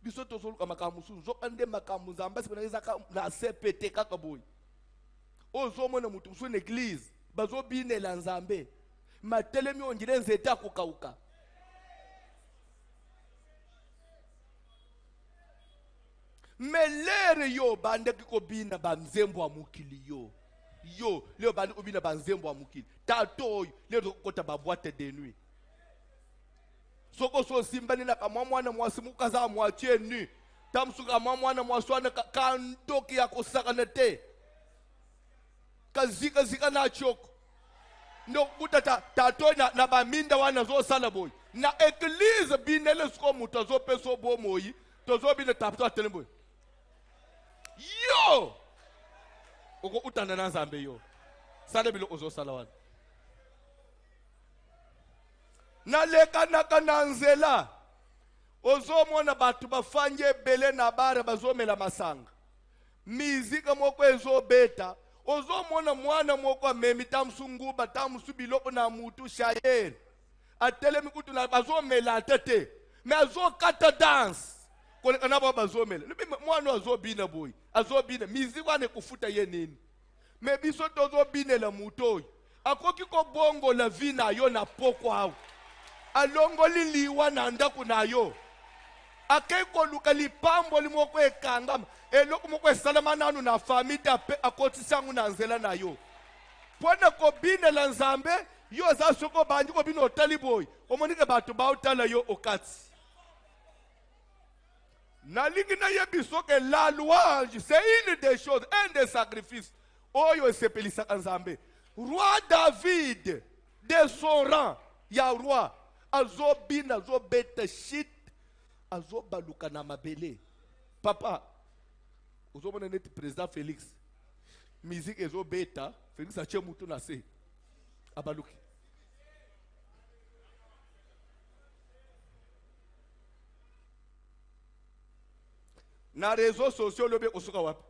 Biso to solo makamusu zo ande makamuza ambasi banaweza na CPT kaka boy ozo mona mutu so l'église bazo bine la nzambe matelemi onjire nzeta kukauka melere yo bande kiko bina banzembo wa mukili yo leo bande ubina banzembo wa mukili tato leo kota ba boîte de nuit. Soko so simbani na kama mwana mwasimuka za mwachie nu tamsuka mwana mwaswana kandoki ya kusaka te kazika zika na choko ndo kutata tato na baminda wana zo sala boy na église binele sko mutazo peso bo moyi tozo bine tapto atelemboy yo oko utanda na nzambe yo sala bilo ozo sala wana naleka nakananzela ozomona batu bafanye bele na bara bazomela masanga mizika moko ezobeta ozomona mwana moko amemi tamsunguba tamusubiloko na mutu shayeri atelemi kutu na bazomela tete me azokata dance koleka na bazomela mwana azobina boy azobina mizika ane kufuta ye nini me biso tozobinela mutu oyo akoki ko bongo la vina yo na poko awo alongoli liwa na ndaku na yo akeko luka lipambo limoko ekangama eloko moko esalama nanu na famille ape akotisa ngu na nzela na yo pona ko binela nzambe yo za soko banji ko bino tali boy omoni ke bato ba otala yo okati na lingi na yebiso ke la louange c'est une des choses, un des sacrifices oyo esepelisa nzambe. Roi David de son rang ya roi azobina azobeta shit azobaluka na mabele. Papa uzobona neti président Félix musique ezobeta Félix ache mutu na se abaluki. Na réseaux sociaux lobe kosuka wapi?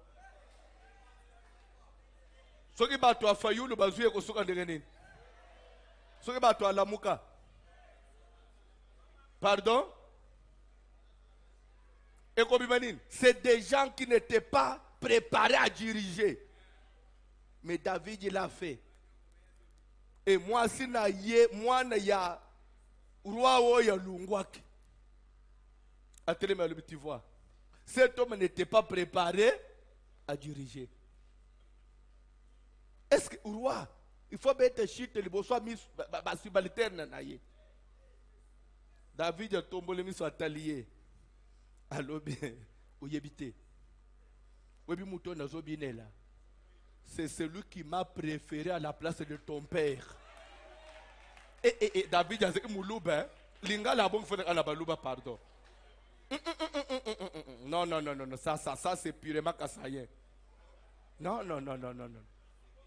Soki bato afayulu bazuye kosuka ndenge nini? Soki bato alamuka. Pardon? Et comme c'est des gens qui n'étaient pas préparés à diriger. Mais David il l'a fait. Et moi si na ye moi na ya roi oya lungwaki. Attelez-moi le petit voix. Cet homme n'était pas préparé à diriger. Est-ce que roi, il faut mettre chute le bosso mis subalterne na ye. David a tombé le mis sur atelier. Allo bien, oyebité. Webi mouton na zobinela. C'est celui qui m'a préféré à la place de ton père. Et David a dit moulouba, linga la bonne fois à la balouba pardon. Non, ça c'est purement kassayen. Non.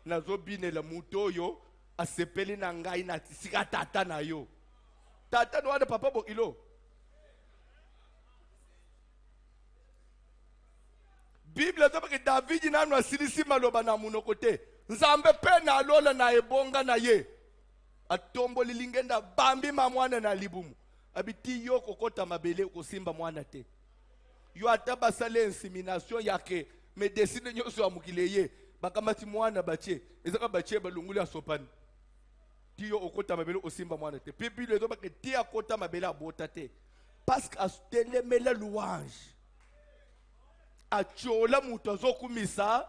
Nazobine la muto yo, a sepeli na ngai na tisika tata na yo. Tata no de papa bokilo. Bible dit que David n'a pas silisi maloba na munokote. Nzambe pe na lola na ebonga na ye. Atombo lilingenda bambi mamwana na libumu. Abiti yo kokota mabele kosimba mwana te. Yo ataba sale insémination yake me décide nyoso ya mukileye bakamati mwana bache ezaka bache balunguli asopani. Ti yo okota mabele kosimba mwana te. Bible ezo ba ke ti akota mabele abota te. Parce que astelemela louange. Achola mutu azokumisa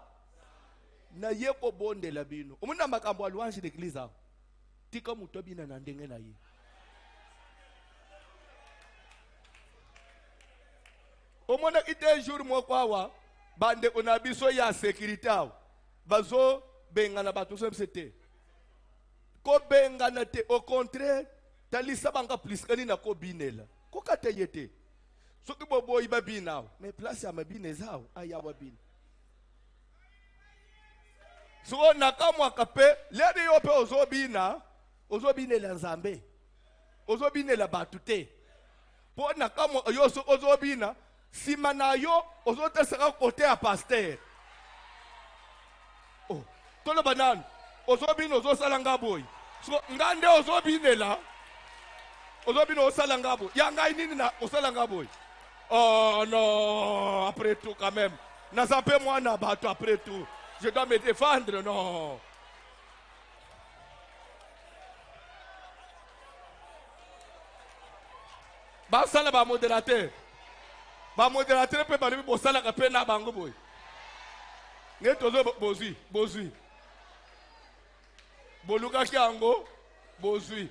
na ye ko bondela bino. Omuna makambo ya louange d'église a. Tika mutu abina na ndenge na ye. Au moins, il y a un jour, moi, bande on a besoin de sécurité. Bazo bengana bato c'était. Ko bengana te au contraire, talisa banga plus kani na ko binela. Ko kate yete. So ki bobo iba bina. Mais place ya mabine zao aya wabine. So nakamwa kape, lede yo pe ozobine la nzambe. Ozobine la batute. Po nakamwa yo so ozobina simana yo ozote sera côté à pasteur. Oh, tolo banane ozobina ozosalanga boy. So ngande ozobine la ozobina osalanga boy. Yanga nini na osalanga boy. Oh non, après tout quand même. Nazape moi na bato après tout. Je dois me défendre, non. Basala ba modérateur. Ba modérateur peut pas lui bosala ka pe na bango boy. Ne tozo bozui. Boluka ki ango bozui.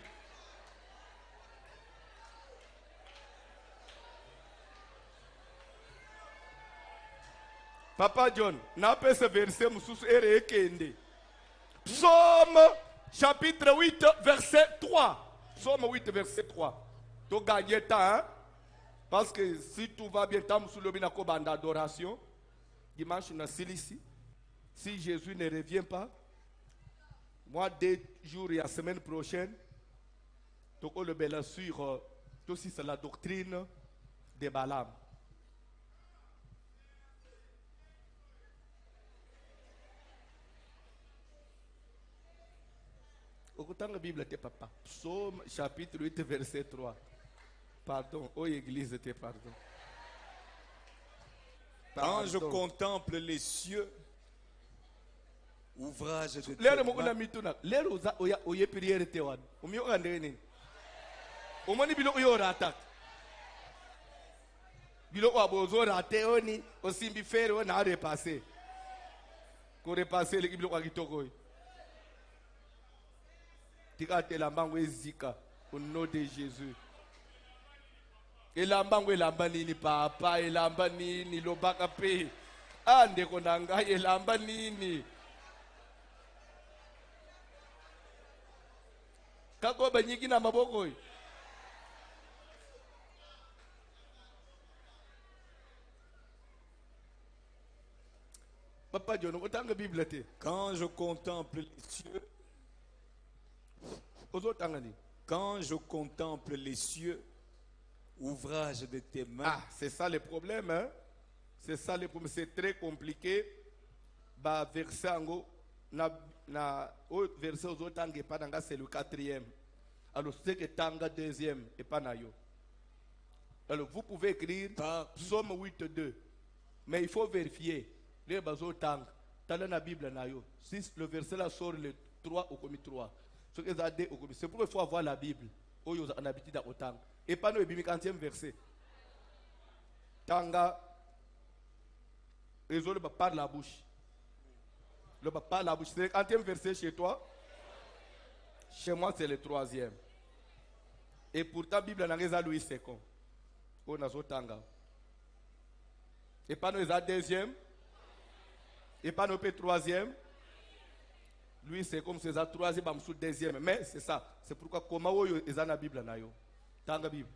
Papa John, n'a pas ce verset mususu ere ekende. Psaume chapitre 8 verset 3. Psaume 8 verset 3. Tu gagnes temps, hein? Parce que si tout va bien, tam sous le binako banda adoration. Dimanche na ici. Si Jésus ne revient pas, moi 2 jours et la semaine prochaine, tu le bel sur tout si c'est la doctrine de Balaam. Écoutez la Bible, papa. Psaume chapitre 8 verset 3. Pardon, oh église, pardon. Quand je contemple les cieux, ouvrage de tes L'air mains, l'air oye prière te wan. Omi o ande ni. Omoni bilo oyo rata. Bilo o abozo rate oni osimbi fere o na repasser. Ko repasser le bilo kwa kitoko. Tika te lambango ezika. Au nom de Jésus. Elambango elamba nini papa, elamba nini lobaka pe. Ah ndeko na ngai elamba nini. Kako banyiki na maboko. Papa John, autant que Bible te. Quand je contemple les cieux, quand je contemple les cieux, ouvrage de tes mains. Ah, c'est ça le problème, hein? C'est ça le problème. C'est très compliqué. Bah, verset en verset aux autres tangues pas dans c'est le 4e. Alors c'est que tanga 2e et pas nayo. Alors vous pouvez écrire Psaume 8:2, mais il faut vérifier les bazo tang. Dans la Bible nayo. Si le verset là sort le 3 au commis 3. C'est pourquoi il faut avoir la Bible. On a habitude à autant. Et pas nous, le 50e verset. Tanga, résolve par la bouche. Le par la bouche. C'est le 50e verset chez toi. Chez moi, c'est le 3e. Et pourtant, la Bible n'a pas Louis II. On a Tanga. Et pas nous, les 2e. Et pas nous, le 3e. Lui, c'est comme c'est ça, 3e, sous 2e. Mais c'est ça. C'est pourquoi, comment ils ont la Bible na yo. Tanga Bible.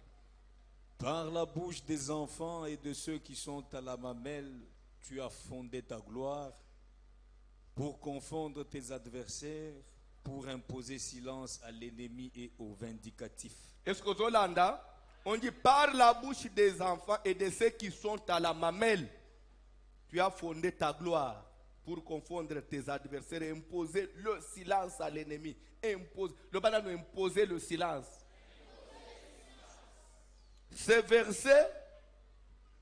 Par la bouche des enfants et de ceux qui sont à la mamelle, tu as fondé ta gloire pour confondre tes adversaires, pour imposer silence à l'ennemi et au vindicatif. Est-ce que Zolanda, on dit par la bouche des enfants et de ceux qui sont à la mamelle, tu as fondé ta gloire pour confondre tes adversaires et imposer le silence à l'ennemi. Le banane imposer le silence. Ces versets,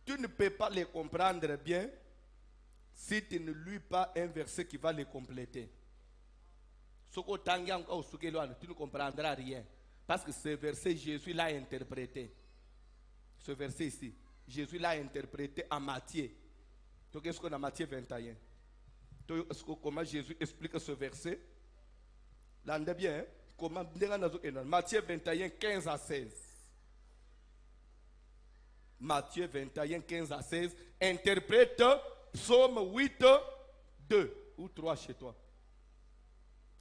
tu ne peux pas les comprendre bien si tu ne lis pas un verset qui va les compléter. Tu ne comprendras rien. Parce que ce verset, Jésus l'a interprété. Ce verset ici, Jésus l'a interprété en Matthieu. Donc, qu'est-ce qu'on a Matthieu 21? Comment Jésus explique ce verset? Là, on est bien. Comment Matthieu 21, 15 à 16. Matthieu 21, 15 à 16. Interprète Psaume 8, 2 ou 3 chez toi.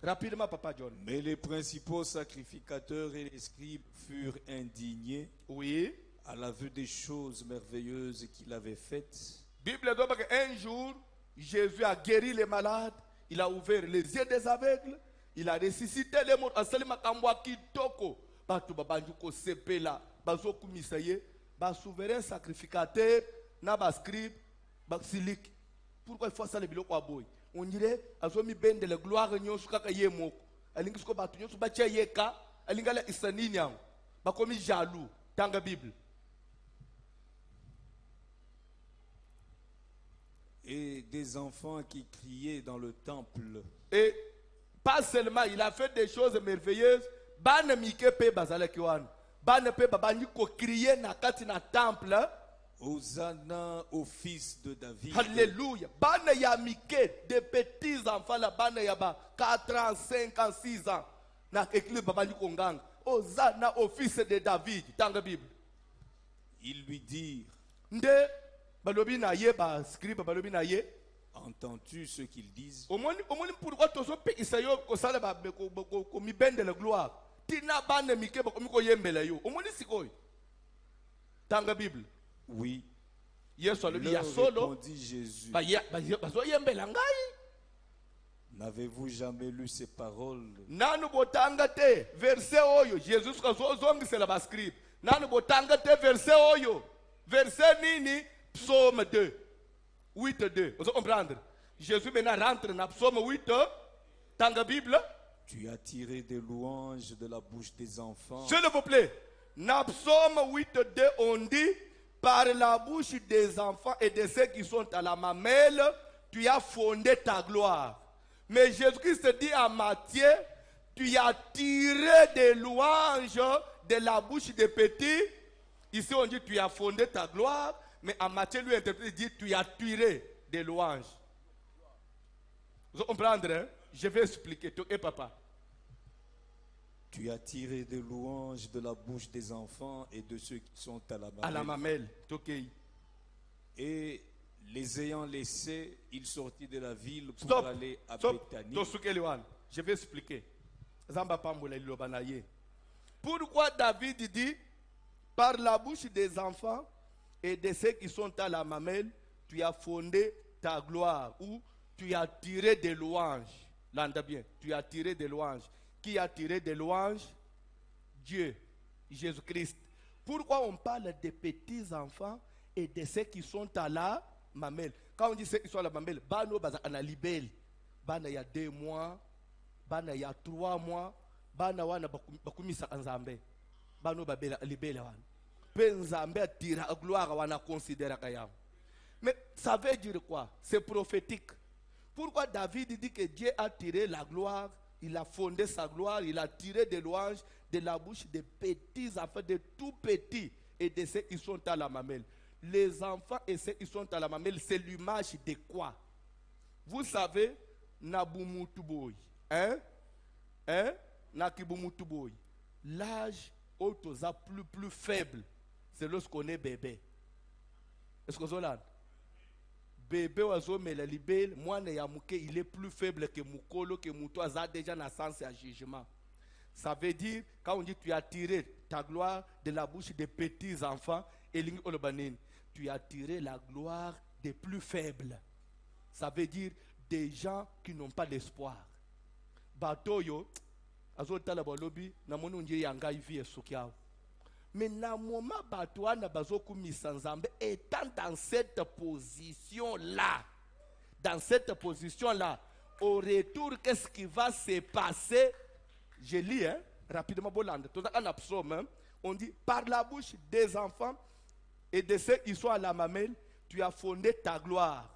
Rapidement, Papa John. Mais les principaux sacrificateurs et les scribes furent indignés. Oui. À la vue des choses merveilleuses qu'il avait faites. Bible dit qu'un jour, Jésus a guéri les malades, il a ouvert les yeux des aveugles, il a ressuscité les morts. Souverain sacrificateur, na scribe, silik. Pourquoi il faut ça le biloko aboy? On dirait azomi ben de la gloire nyosu kaka yemo. Alingi sko batu nyosu ba yeka, alingala isaninyam. Ba komi jaloux dans la Bible. Et des enfants qui criaient dans le temple. Et pas seulement, il a fait des choses merveilleuses. Bana mike pe bazala kiwan. Bana pe babani ko crier na kati na temple. Hosanna au fils de David. Alléluia. Bana ya mike, des petits enfants là, bana ya ba 4 ans, 5 ans, 6 ans. Na église babani ko ngang. Hosanna au fils de David dans la Bible. Ils lui dirent. Nde balobi na ye ba scribe balobi na ye. Entends-tu ce qu'ils disent? Au moins pourquoi tu so pe isayo ko sala ba ko mi bende la gloire. Tina bana mike ba ko mi ko yembela yo. Au moins sikoy. Dans la Bible. Oui. Yes, leur répondit Jésus. N'avez-vous jamais lu ces paroles? Nanu botanga te verset oyo Jesus kazozongi c'est la scribe. Nanu botanga te verset oyo. Verset nini? Psaume 2. 8:2. Vous comprendre? Jésus maintenant rentre dans Psaume 8 dans la Bible. Tu as tiré des louanges de la bouche des enfants. S'il vous plaît. Dans Psaume 8:2 on dit par la bouche des enfants et de ceux qui sont à la mamelle, tu as fondé ta gloire. Mais Jésus-Christ dit à Matthieu, tu as tiré des louanges de la bouche des petits. Ici on dit tu as fondé ta gloire, mais à Matthieu lui interprète dit tu as tiré des louanges. Vous comprenez? Hein? Je vais expliquer. Et papa. Tu as tiré des louanges de la bouche des enfants et de ceux qui sont à la À la mamelle. mamelle. Tokei. Et les ayant laissés, il sortit de la ville pour Stop. aller à Stop. Béthanie. Tosukeliwan. Je vais expliquer. Zamba Pambola Lilobanaye. Pourquoi David dit par la bouche des enfants et de ceux qui sont à la mamelle, tu as fondé ta gloire ou tu as tiré des louanges. L'entends bien. Tu as tiré des louanges. Qui a tiré des louanges? Dieu, Jésus-Christ. Pourquoi on parle des petits enfants et de ceux qui sont à la mamelle? Quand on dit ceux qui sont à la mamelle, bano baza ana libel. Bana ya 2 mois, bana ya 3 mois, bana wana bakumisa nzambe. Bano babela libela wana. Pe nzambe atira gloire wana considéra kayam. Mais ça veut dire quoi? C'est prophétique. Pourquoi David dit que Dieu a tiré la gloire, il a fondé sa gloire, il a tiré des louanges de la bouche des petits enfants, de tout petits et de ceux qui sont à la mamelle. Les enfants et ceux qui sont à la mamelle, c'est l'image de quoi? Vous savez, Nabumutuboy, Nakibumutuboy, l'âge autosa plus faible, c'est lorsqu'on est bébé. Est-ce que vous avez bébé wazomela libel, moi il est plus faible que Mukolo, que Moutois a déjà naissance et jugement. Ça veut dire, quand on dit tu as tiré ta gloire de la bouche des petits enfants, tu as tiré la gloire des plus faibles. Ça veut dire des gens qui n'ont pas d'espoir. Batoyo, azotala balobi, na monu nje yanga ivi esukiao. Mais na moment batouana bazoku misanzambe étant dans cette position-là, au retour, qu'est-ce qui va se passer? Je lis, rapidement, on dit, par la bouche des enfants et de ceux qui sont à la mamelle, tu as fondé ta gloire.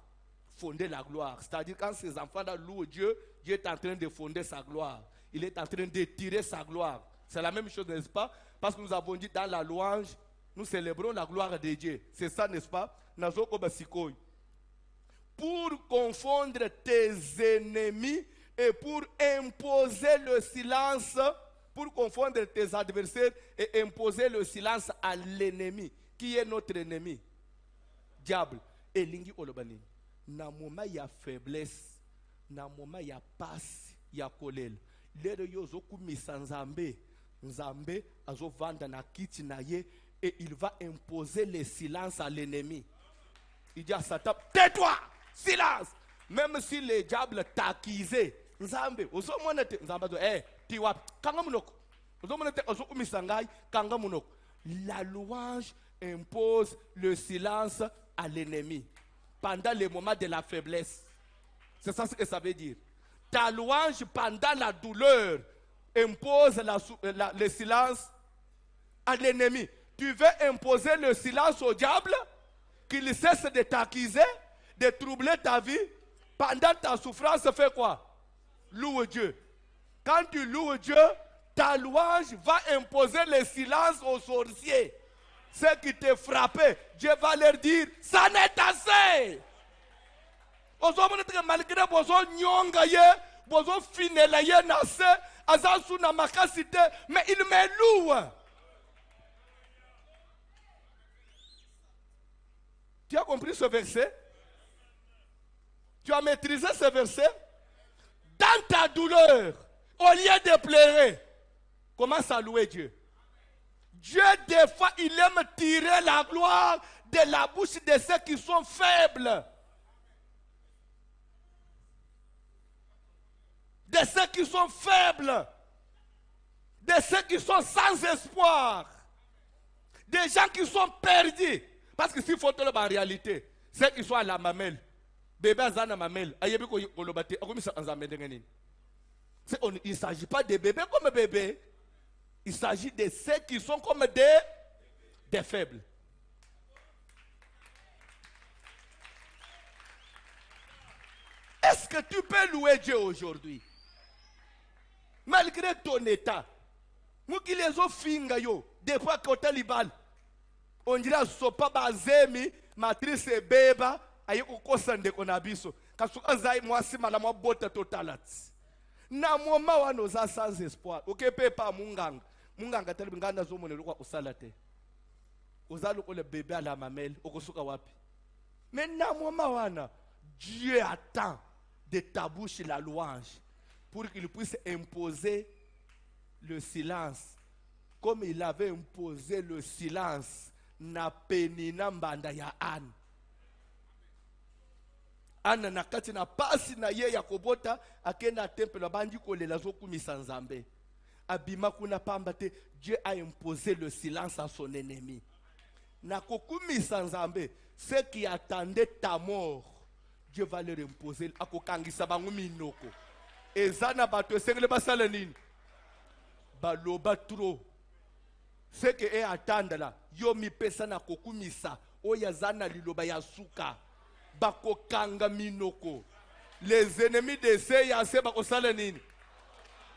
Fonder la gloire. C'est-à-dire, quand ces enfants-là louent Dieu, Dieu est en train de fonder sa gloire. Il est en train de tirer sa gloire. C'est la même chose, n'est-ce pas? Parce que nous avons dit dans la louange, nous célébrons la gloire de Dieu. C'est ça, n'est-ce pas? Pour confondre tes ennemis et pour imposer le silence, pour confondre tes adversaires et imposer le silence à l'ennemi. Qui est notre ennemi? Diable. Et lingi olobani. Na moment il y a faiblesse, na moment il y a passe, il y a colère. Lero yozo kumisa nzambe, nzambe azo vanda na kiti na ye et il va imposer le silence à l'ennemi. Il dit à Satan, tais-toi, silence. Même si le diable t'accusait, nzambe, ozo monete, nzambe do, tiwa, kanga munoko, ozo monete, ozo kumisa ngai, kanga munoko. La louange impose le silence à l'ennemi pendant les moments de la faiblesse. C'est ça ce que ça veut dire. Ta louange pendant la douleur impose le silence à l'ennemi. Tu veux imposer le silence au diable, qu'il cesse de t'accuser, de troubler ta vie. Pendant ta souffrance, fais quoi? Loue Dieu. Quand tu loues Dieu, ta louange va imposer le silence aux sorciers. Ceux qui te frappaient, Dieu va leur dire, ça n'est assez. Malgré bozo nyonga ye, bozo finela ye nase, azasu na makasite, mais il me loue. Tu as compris ce verset? Tu as maîtrisé ce verset? Dans ta douleur, au lieu de pleurer, commence à louer Dieu. Dieu, des fois, il aime tirer la gloire de la bouche de ceux qui sont faibles. De ceux qui sont faibles. De ceux qui sont sans espoir. Des gens qui sont perdus. Parce que s'il faut te le en réalité, ceux qui sont à la mamelle, bébé à la mamelle, il ne s'agit pas de bébés comme bébés. Il s'agit de ceux qui sont comme des faibles. Est-ce que tu peux louer Dieu aujourd'hui? Malgré ton état. Moi qui les ai finga yo, des fois côté libal. On dirait sopa bazemi, matrice beba, ayo ko kosande konabiso. Kasuka zai mwasi mala mwa bote totalat. na moma wana oza sans espoir okepe pa munganga tali nganda zomonela kwa usala te oza lokola bébé à la mamelle okosuka wapi. Mais na moma wana Dieu attend de ta bouche la louange pour qu'il puisse imposer le silence comme il avait imposé le silence na penina mbanda ya Anne. Anne na kati na pasi na ye ya kobota akenda temple bandi kolela zokumisa Nzambe. Abima kuna pamba te, Dieu a imposé le silence à son ennemi. Na kokumisa Nzambe, ceux qui attendaient ta mort, Dieu va leur imposer akokangisa bango minoko. Ezana bato esengele basala nini? Baloba trop. Ce que est attendre là, yo mi pesa na kokumisa, oya zana liloba ya suka, bako kanga minoko. Les ennemis de ce yase bako sala nini?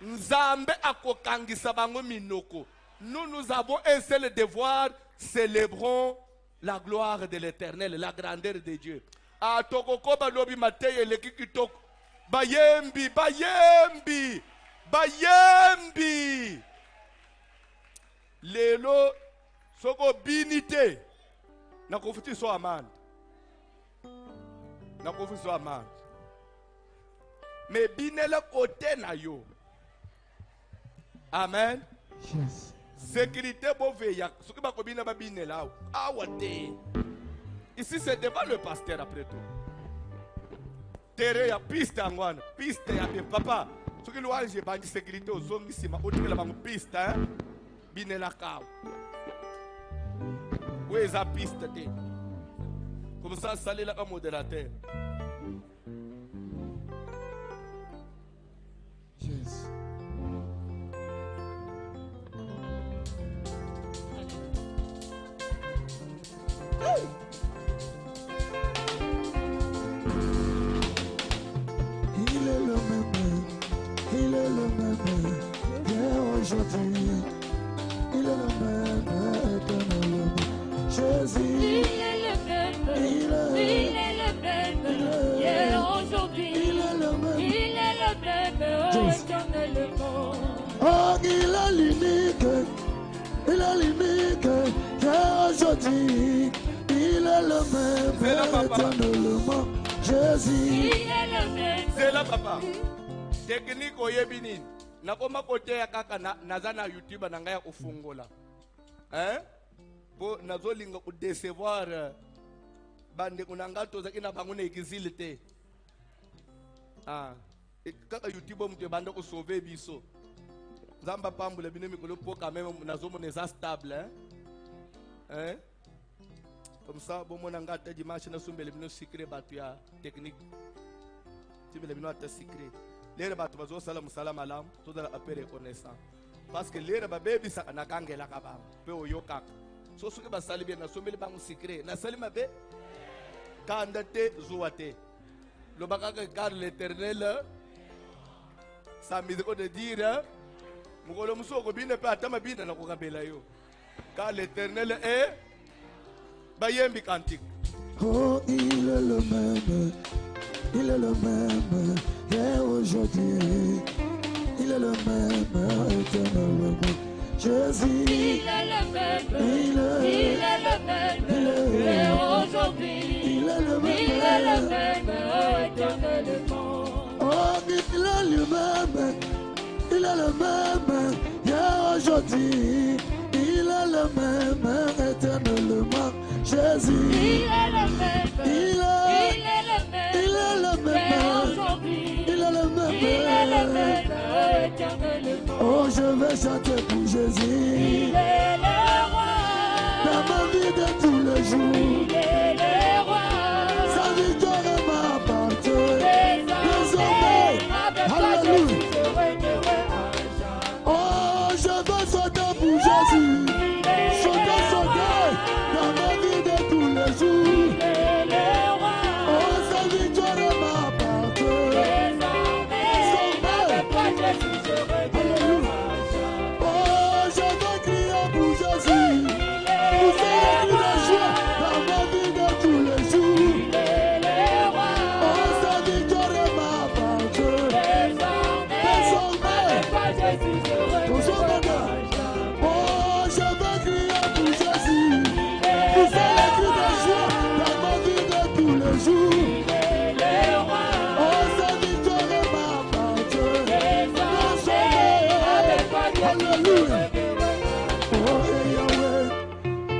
Nzambe akokangisa bango minoko. Nous avons un seul devoir, célébrons la gloire de l'Éternel, la grandeur de Dieu. A tokoko balobi mateye le kikitoko, bayembi, bayembi, bayembi. Lelo soko binite na kofuti so amande na kofuti so amande me binela kote na yo. Amen. Yes. Sécurité boveya soki bakobina babinela awa te. Ici c'est devant le pasteur après tout. Tere ya piste angwana piste ya papa soki louange bandi sécurité ozongi sima otikela bango piste hein. Binela kao. Où est la piste? Comme ça, salut là, modérateur. Yes. Il est le même, il est le même, hier, aujourd'hui. Il est le même, éternellement. Jésus, Il est le même, hier, aujourd'hui. il est le même. Il est le même, éternellement. Oh, il est l'unique, hier, aujourd'hui. Il est le C'est là, même, papa. éternellement. Jésus, Il est le même. C'est là, papa. Technique oyebini. Nakoma kote ya kaka naza na YouTube na ngaya kufungola. Hein? Bo nazolinga ku décevoir bande kunanga toza kina bangone ikizili te. Ah. Kaka YouTube mtu bande ko sauver biso. Nzamba pambula bino mikolo po quand même nazomona za stable hein. Hein? Comme ça bon mona ngata dimanche na sumbele bino secret batu ya technique. Tibele bino ata secret. Lere batu bazo sala musala malam toda la apere reconnaissant parce que lere ba baby sa na kangela ka ba pe oyo kaka so suke ba sali bien na someli ba secret na sali mabe kanda te zuate lo baka car l'Éternel ça me dit de dire mugolo musoko bine pe atama bine na ko kabela yo car l'Éternel est bayembi kantik. oh, il est le même, il est le même, hier, aujourd'hui. Il est le même, éternellement. Jésus, Il est le même, il est le même, hier, aujourd'hui. il est le Il est le même. même, éternellement. Oh, il est le même, il est le même, hier, aujourd'hui. Il est le même, éternellement. Jésus, Il est le même, il est le même, il est le hier, même, aujourd'hui. il est le Il est le même. même, éternellement. Oh, je vais chanter pour Jésus Il est le roi. dans ma vie de tous les jours. Il est le roi. Sa victoire m'appartient. Désormais, avec toi je Alléluia. suis heureux, heureux à jamais. Oh, je vais chanter pour Jésus. Chanter, chanter dans ma vie de tous les jours. Il est le roi. Oh, sa victoire m'appartient. Désormais, avec toi je suis heureux, heureux à jamais. Oh, je vais crier pour Jésus. Vous avez de la joie dans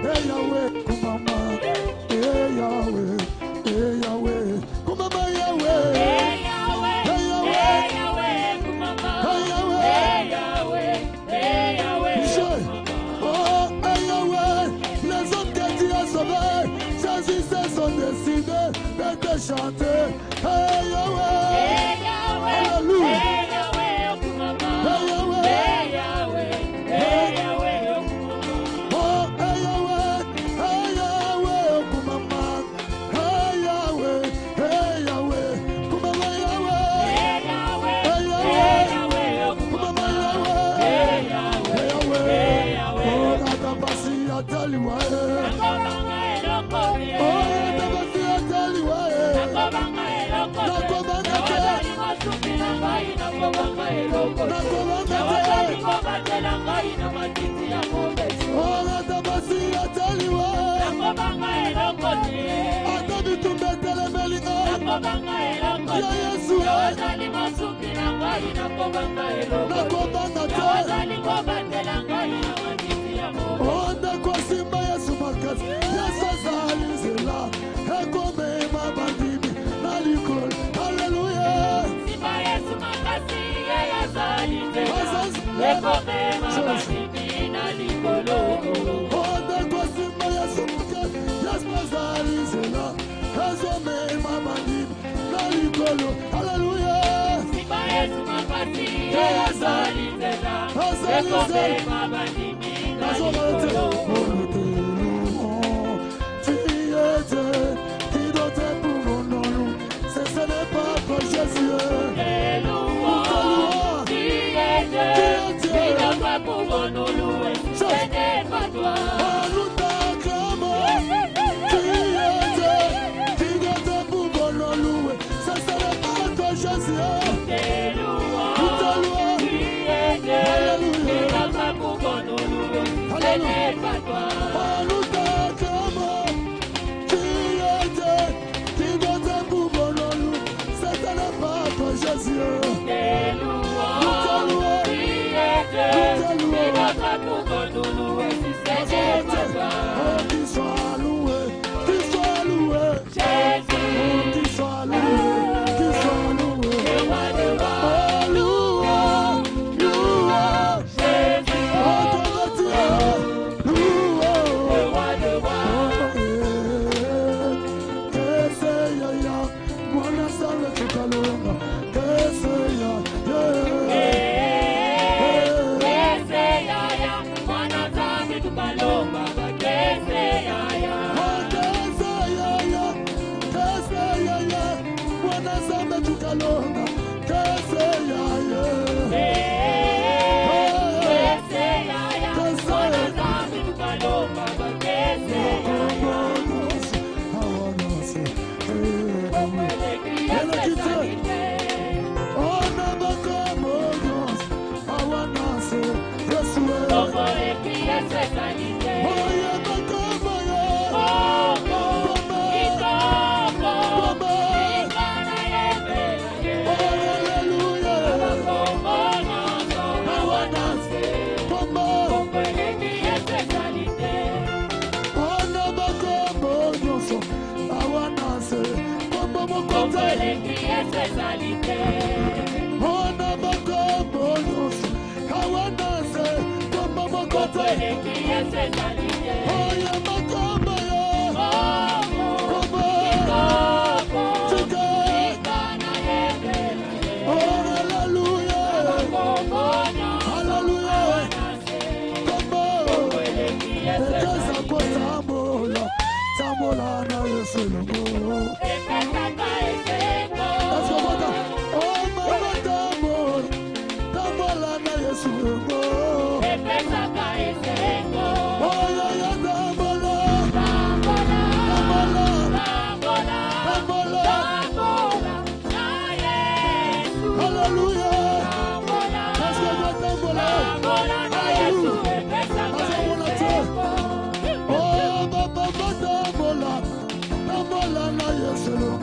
hey Yahweh, kumama, hey Yahweh, hey Yahweh, kumama Yahweh, hey Yahweh, hey Yahweh, kumama, hey Yahweh, hey Yahweh, oh hey Yahweh, les hommes que tu as sauvés, choisissez sont décidés de te chanter, hey Yahweh, alléluia, hey Yahweh, kumama, hey Yahweh, hey Yahweh, hey Yahweh. Oh, hey Yahweh, hey Yahweh, kumama, hey Yahweh, hey Yahweh, kumama Yahweh, hey Yahweh, kumama Yahweh, hey Yahweh, oh, natabasi ataliwa, oh, natabasi ataliwa, oh, natabasi ataliwa, atabi tumbetele melika, ya Yesu, nakobanga onda kwa simba Yesu makasi, Yesu azalizela, ekome mabandimi, nalikol, hallelujah. Simba Yesu makasi, azalizela, ekome mabandimi, nalikolo. Onda kwa simba Yesu makasi, Yesu azalizela, ekome mabandimi, nalikolo, hallelujah. Simba Yesu makasi, azalizela, ekome mabandimi, nalikolo. Yes,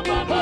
Papa,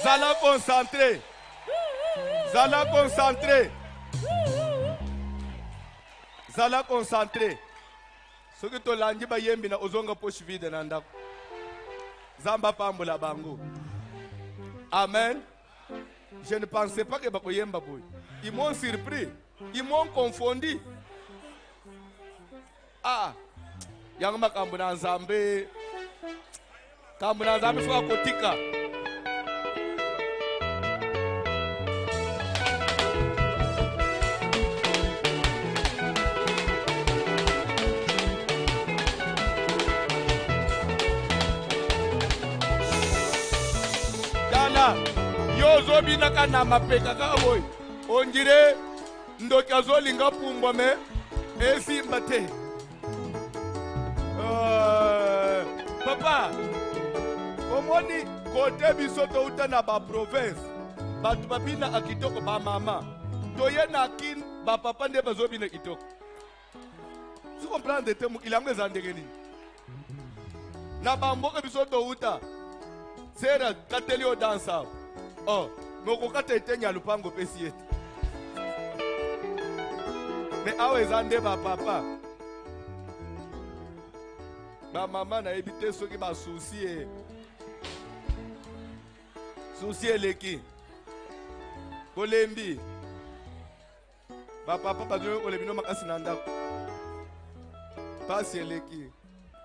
Zala concentré. Zala concentré. Zala concentré. Ce que tu l'as dit, c'est que ozonga poche vide nanda. Zamba pambola bango. Amen. Je ne pensais pas que bakoyemba boy. Ils m'ont surpris. Ils m'ont confondu. Ah. Yangma kambuna nzambe. Kambuna nzambe fwa kotika. Yozo binaka na mapeka kaboy. On dirait ndokazo linga pumba me esimba te. Papa, omoni kote bisoto uta na ba province. Batu babina akitoko ba mama. Toye na kin ba papa nde bazo bina kitoko. Tu comprends de temu ilamwe zandegeni. Na ba mboka bisoto uta. Sera kateli o dansa. Oh, moko kata etenya lupango pesi yetu. Mais awe zande ba papa. Ba mama na ebite soki ba souci souci eleki. Kolembi. Ba papa ba zo kolebino makasi na ndako. Pasi eleki.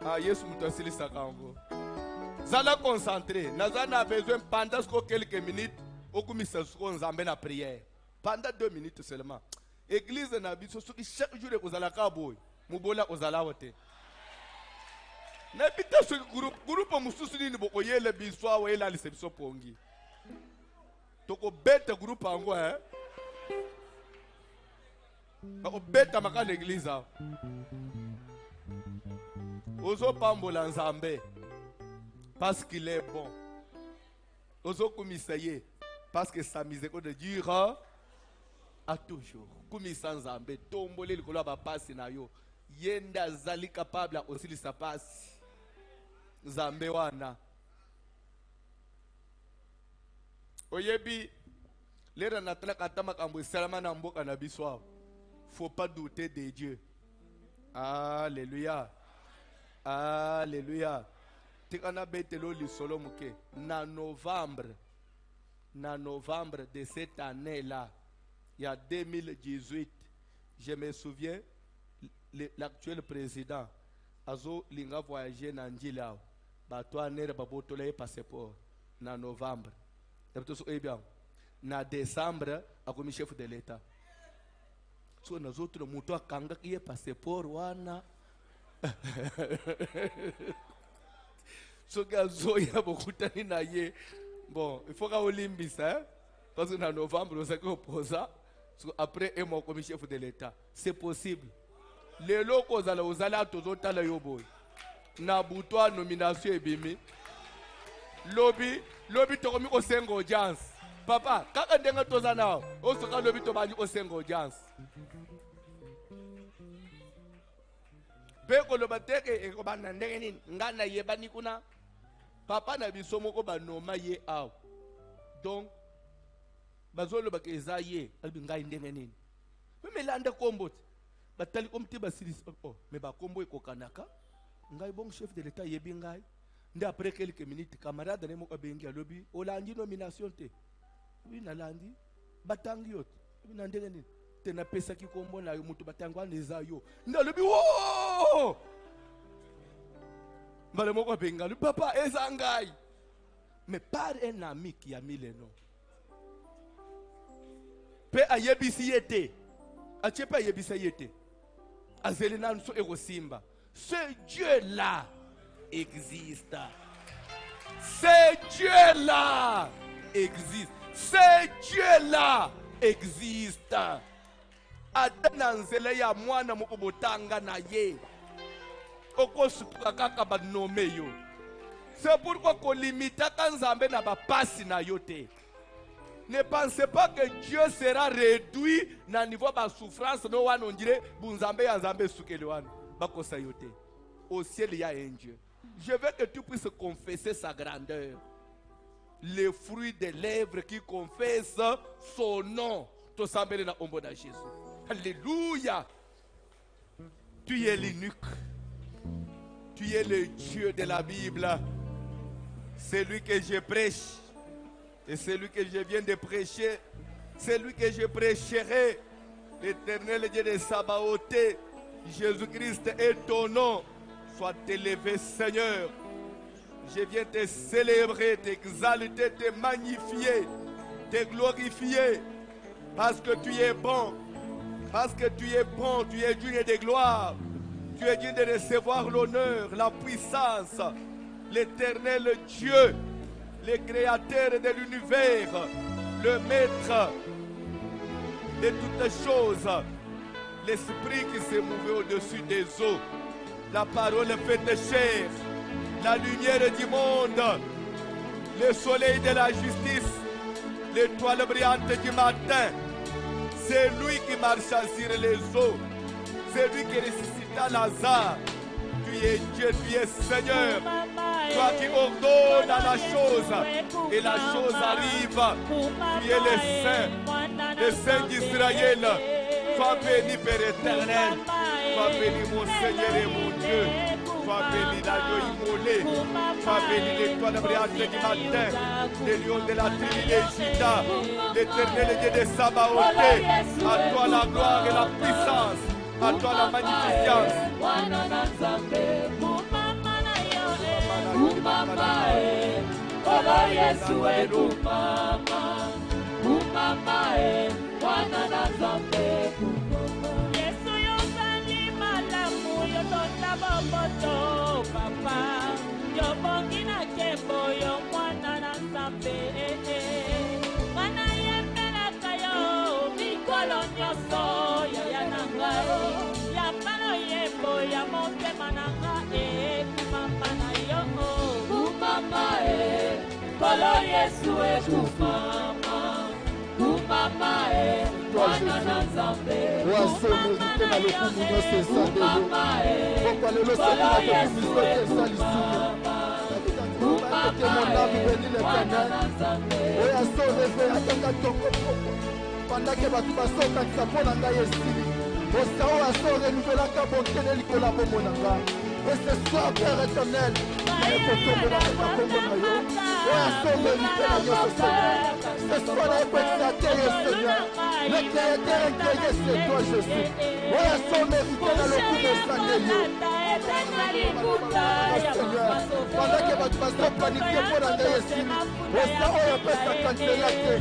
Ah Yesu mutosili sakango. Zala concentré. Nazana a besoin pendant quelques minutes. Okumisa suko nzambe na prière. Pendant 2 minutes seulement. Église na biso soki chaque jour ekozala ka boy. Mubola ozala wote. Na bita so groupe mususu ni bokoyele biso awe la lisebiso pongi. Toko beta groupe ango Bako beta makana église. Ozo pambola nzambe. Parce qu'il est bon. Ozo kumisaye. Parce que sa miséricorde dure à toujours. Kumisa nzambe. Tombole likolo ba pasi na yo. Yenda zali capable aussi de sa passe. Nzambe wana. Oyebi. Lera natala katama kambo salama na mboka na biswa. Faut pas douter de Dieu. Alléluia. Alléluia. Tikana betelo li solo muke. Na novembre de cette année-là, il y a 2018, je me souviens, l'actuel président, Azo Linga voyagé dans Ndjilao, Bato Anere Babotole et passeport, na novembre. Et bien, na décembre, a commis chef de l'État. So, nous autres, nous avons kanga qui est passeport, wana. So, gazo, il y a beaucoup de temps. Bon, il faut qu'on limbisse, hein? Parce qu'en novembre, nous avons posé. Après, et mon commis chef de l'État. C'est possible. Les locaux, vous allez tous autres la yoboy. Nabutoa nomination et bimi. Lobby, to komi ko sengo audience. Papa, kaka ndenga toza nao. O soka lobby to bani ko sengo audience. Peko lobateke e ko bana ndenge nini? Ngana yebani kuna. Papa na biso moko ba noma ye aw. Donc bazolo bakeza ye albi ngai ndenge nini? Me landa kombo. Batali komti basilis oh me ba kombo ekokanaka. Ngai bon chef de l'État yebi ngai. Nde après quelques minutes camarade ne moko bengi alobi olandi nomination te. Oui na landi batangi yote. Na ndenge nini? Te na pesa ki kombo na yo mutu batangwa neza yo. Ndalobi wo! Mbale moko benga le papa ezangai. Mais par un ami qui a mis le nom. Pe ayebisi yete. Achepa ayebisi yete. Azelina nso erosimba. Ce Dieu-là existe. Ce Dieu-là existe. Ce Dieu-là existe. Adana nzela ya mwana moko botanga na ye. Okosuka kaka ba nomé yo. C'est pourquoi qu'on limite quand Nzambe na ba passe na yote. Ne pensez pas que Dieu sera réduit na niveau ba souffrance no wan on dirait bunzambe ya Nzambe sukele wan ba kosa yote. Au ciel il y a un Dieu. Je veux que tu puisses confesser sa grandeur. les fruits des lèvres qui confessent son nom. Tosambele na ombo na Jésus. Alléluia. Tu es l'unique. Tu es le Dieu de la Bible. C'est lui que je prêche. Et c'est lui que je viens de prêcher. C'est lui que je prêcherai. L'Éternel Dieu de Sabaoth. Jésus-Christ est ton nom. Sois élevé, Seigneur. Je viens te célébrer, t'exalter, te magnifier, te glorifier. Parce que tu es bon. Parce que tu es bon, tu es digne de gloire. Tu es digne de recevoir l'honneur, la puissance. L'Éternel Dieu, le créateur de l'univers, le maître de toutes choses, l'esprit qui s'est mouvé au-dessus des eaux, la parole faite chair, la lumière du monde, le soleil de la justice, l'étoile brillante du matin. C'est lui qui marcha sur les eaux, c'est lui qui ressuscita Lazare. Tu es Dieu, tu es Seigneur. Toi qui ordonnes à la chose et la chose arrive. Tu es le Saint d'Israël. Sois béni, Père éternel. Sois béni, mon Seigneur et mon Dieu. Sois béni, l'agneau immolé. Sois béni, l'étoile brillante du matin. Les lions de la tribu de Juda. L'Éternel Dieu de Sabaoth. À toi la gloire et la puissance. À toi la magnificence. Yesu yozali malamu yotonda boboto papa yobongi na kembo yo mwana na Nzambe mwana yembelaka yo mikolo nyonso yaya na ngai yambala yembo ya motema na ngai kumama na yo kumama kolo Yesu ekumama kumama mwana na Nzambe wasemezite na lokumu nyonso esandelo pokwa lelo sekina kokumiso te esalisumu ete mon âme bénit l'Éternel oyo asoleve atanga tongo poko pandake bato basokanisa mpo na ngai esili osa oyo asorenouvelaka bonkele likolo ya bomoi na ngai et ce soir Père éternel naye kotombelaka na kombo na yo oyo asomerite na nyonso Seigneur ce soir naye koexate yo Seigneur le créateur incréé c'est toi Jésus oyo asomerite na lokumu esande yo Seigneur pendake bato bazoplanifie mpo na ngai esili osa oyo apesaka nzela te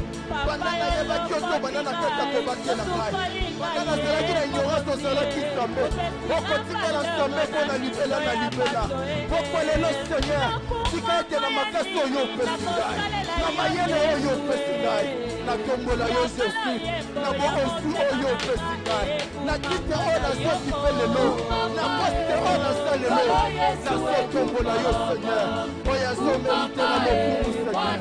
banda nayebaki oto banda na kata kobake na ngai banda nazalaki na ignorance ozalaki Nzambe okotikala Nzambe mpo na libela na libela pokwa lelo Seigneur tika ete na makasi oyo opesi ngai na mayele oyo opesi ngai natombola yo Jésus na bokosi oyo opesi ngai na kite oyo nazokipe lelo na poste oyo naza lelo nazotombola yo Seigneur oyo azomerite na lokumu Seigneur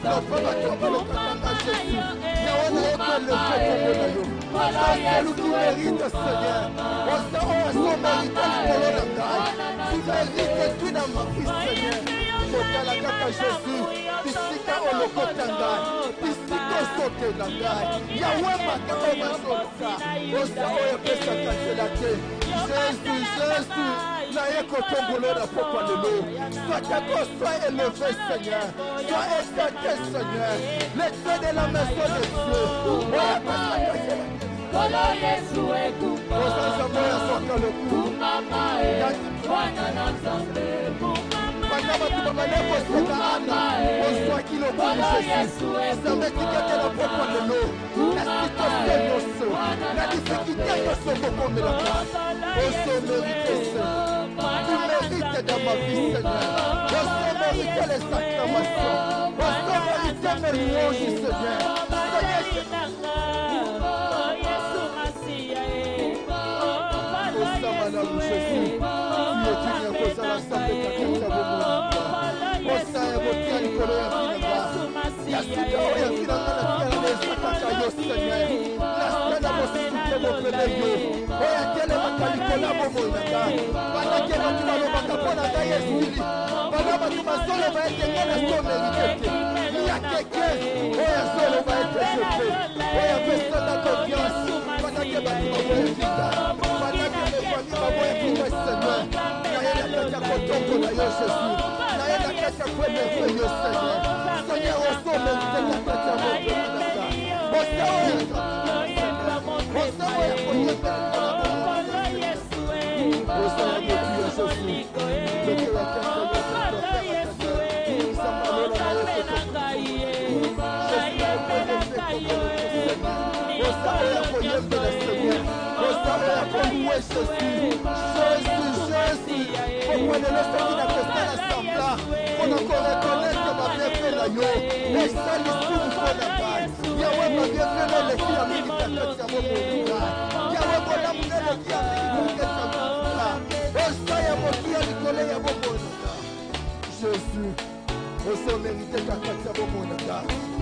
lopa batombolokakanga Jésus yawe na yo toelefe kombo na yo celui qui mérite Seigneur osa oyo azomérite likolo na ngai tu mérites tu na mafi Seigneur kotala kaka Jésus bisika olokota ngai bisika osotela ngai yawe maka oyo bazoloka osa oyo opesaka nzela te Jésus naye kotombola na pokwa lelo sois élevé Seigneur sois exalté Seigneur le Dieu de la maison de Dieu oyo apesaka nzela kolo Yesu ekumba osanzambo ya soka loku mwana na Nzambe banda bato babale koseka ana ozwaki lokumu Jésus Nzambe tikate na pokwa lelo na situation nyonso na difficulté nyonso bokomelaka osemérite Seigneur tu mérites dans ma vie Seigneur osemérite les acclamations osemérite mes louanges Seigneur Osamalahu Jésus tu es digne ya kozala Nzambe kakati ya bomonaka osa ya botia likolo ya vinanga ya sika oyo ya vinanga na tiala esakaka yo Seigneur nasala mosute mopele yo oyo atelemaka likolo ya bomoi na ngai bandake bato balobaka mpo na ngai esili bana bato bazoloba ete ngai nasomerite te ya keke oyo azoloba ete jepe oyo apesana confiance pendant que bato baboyebika pendant que mefami baboyebika seigneur naye na kati ya kotongola yo jésus naye na kati ya kwemerve yo seigneur seigneur osomerite na kati ya mopemanaka osa oyo osa oyo koyebela osa ya motu ya jésus leke ya Jésus, pourquoi ne laisse pas qu'il a fait ça l'assemblée on a encore reconnaître que ma bien fait la yo et ça l'histoire du fond de la balle Yahweh ma bien fait là les filles à militaire que ça va mourir Yahweh mon âme n'est le qui a militaire que ça va mourir et ça y'a mon qui a Nicolas y'a mon monaka Jésus on mérite ta katia bon monaka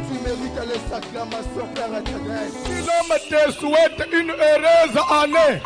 tu mérites les acclamations Père éternel Si l'homme te souhaite une heureuse année,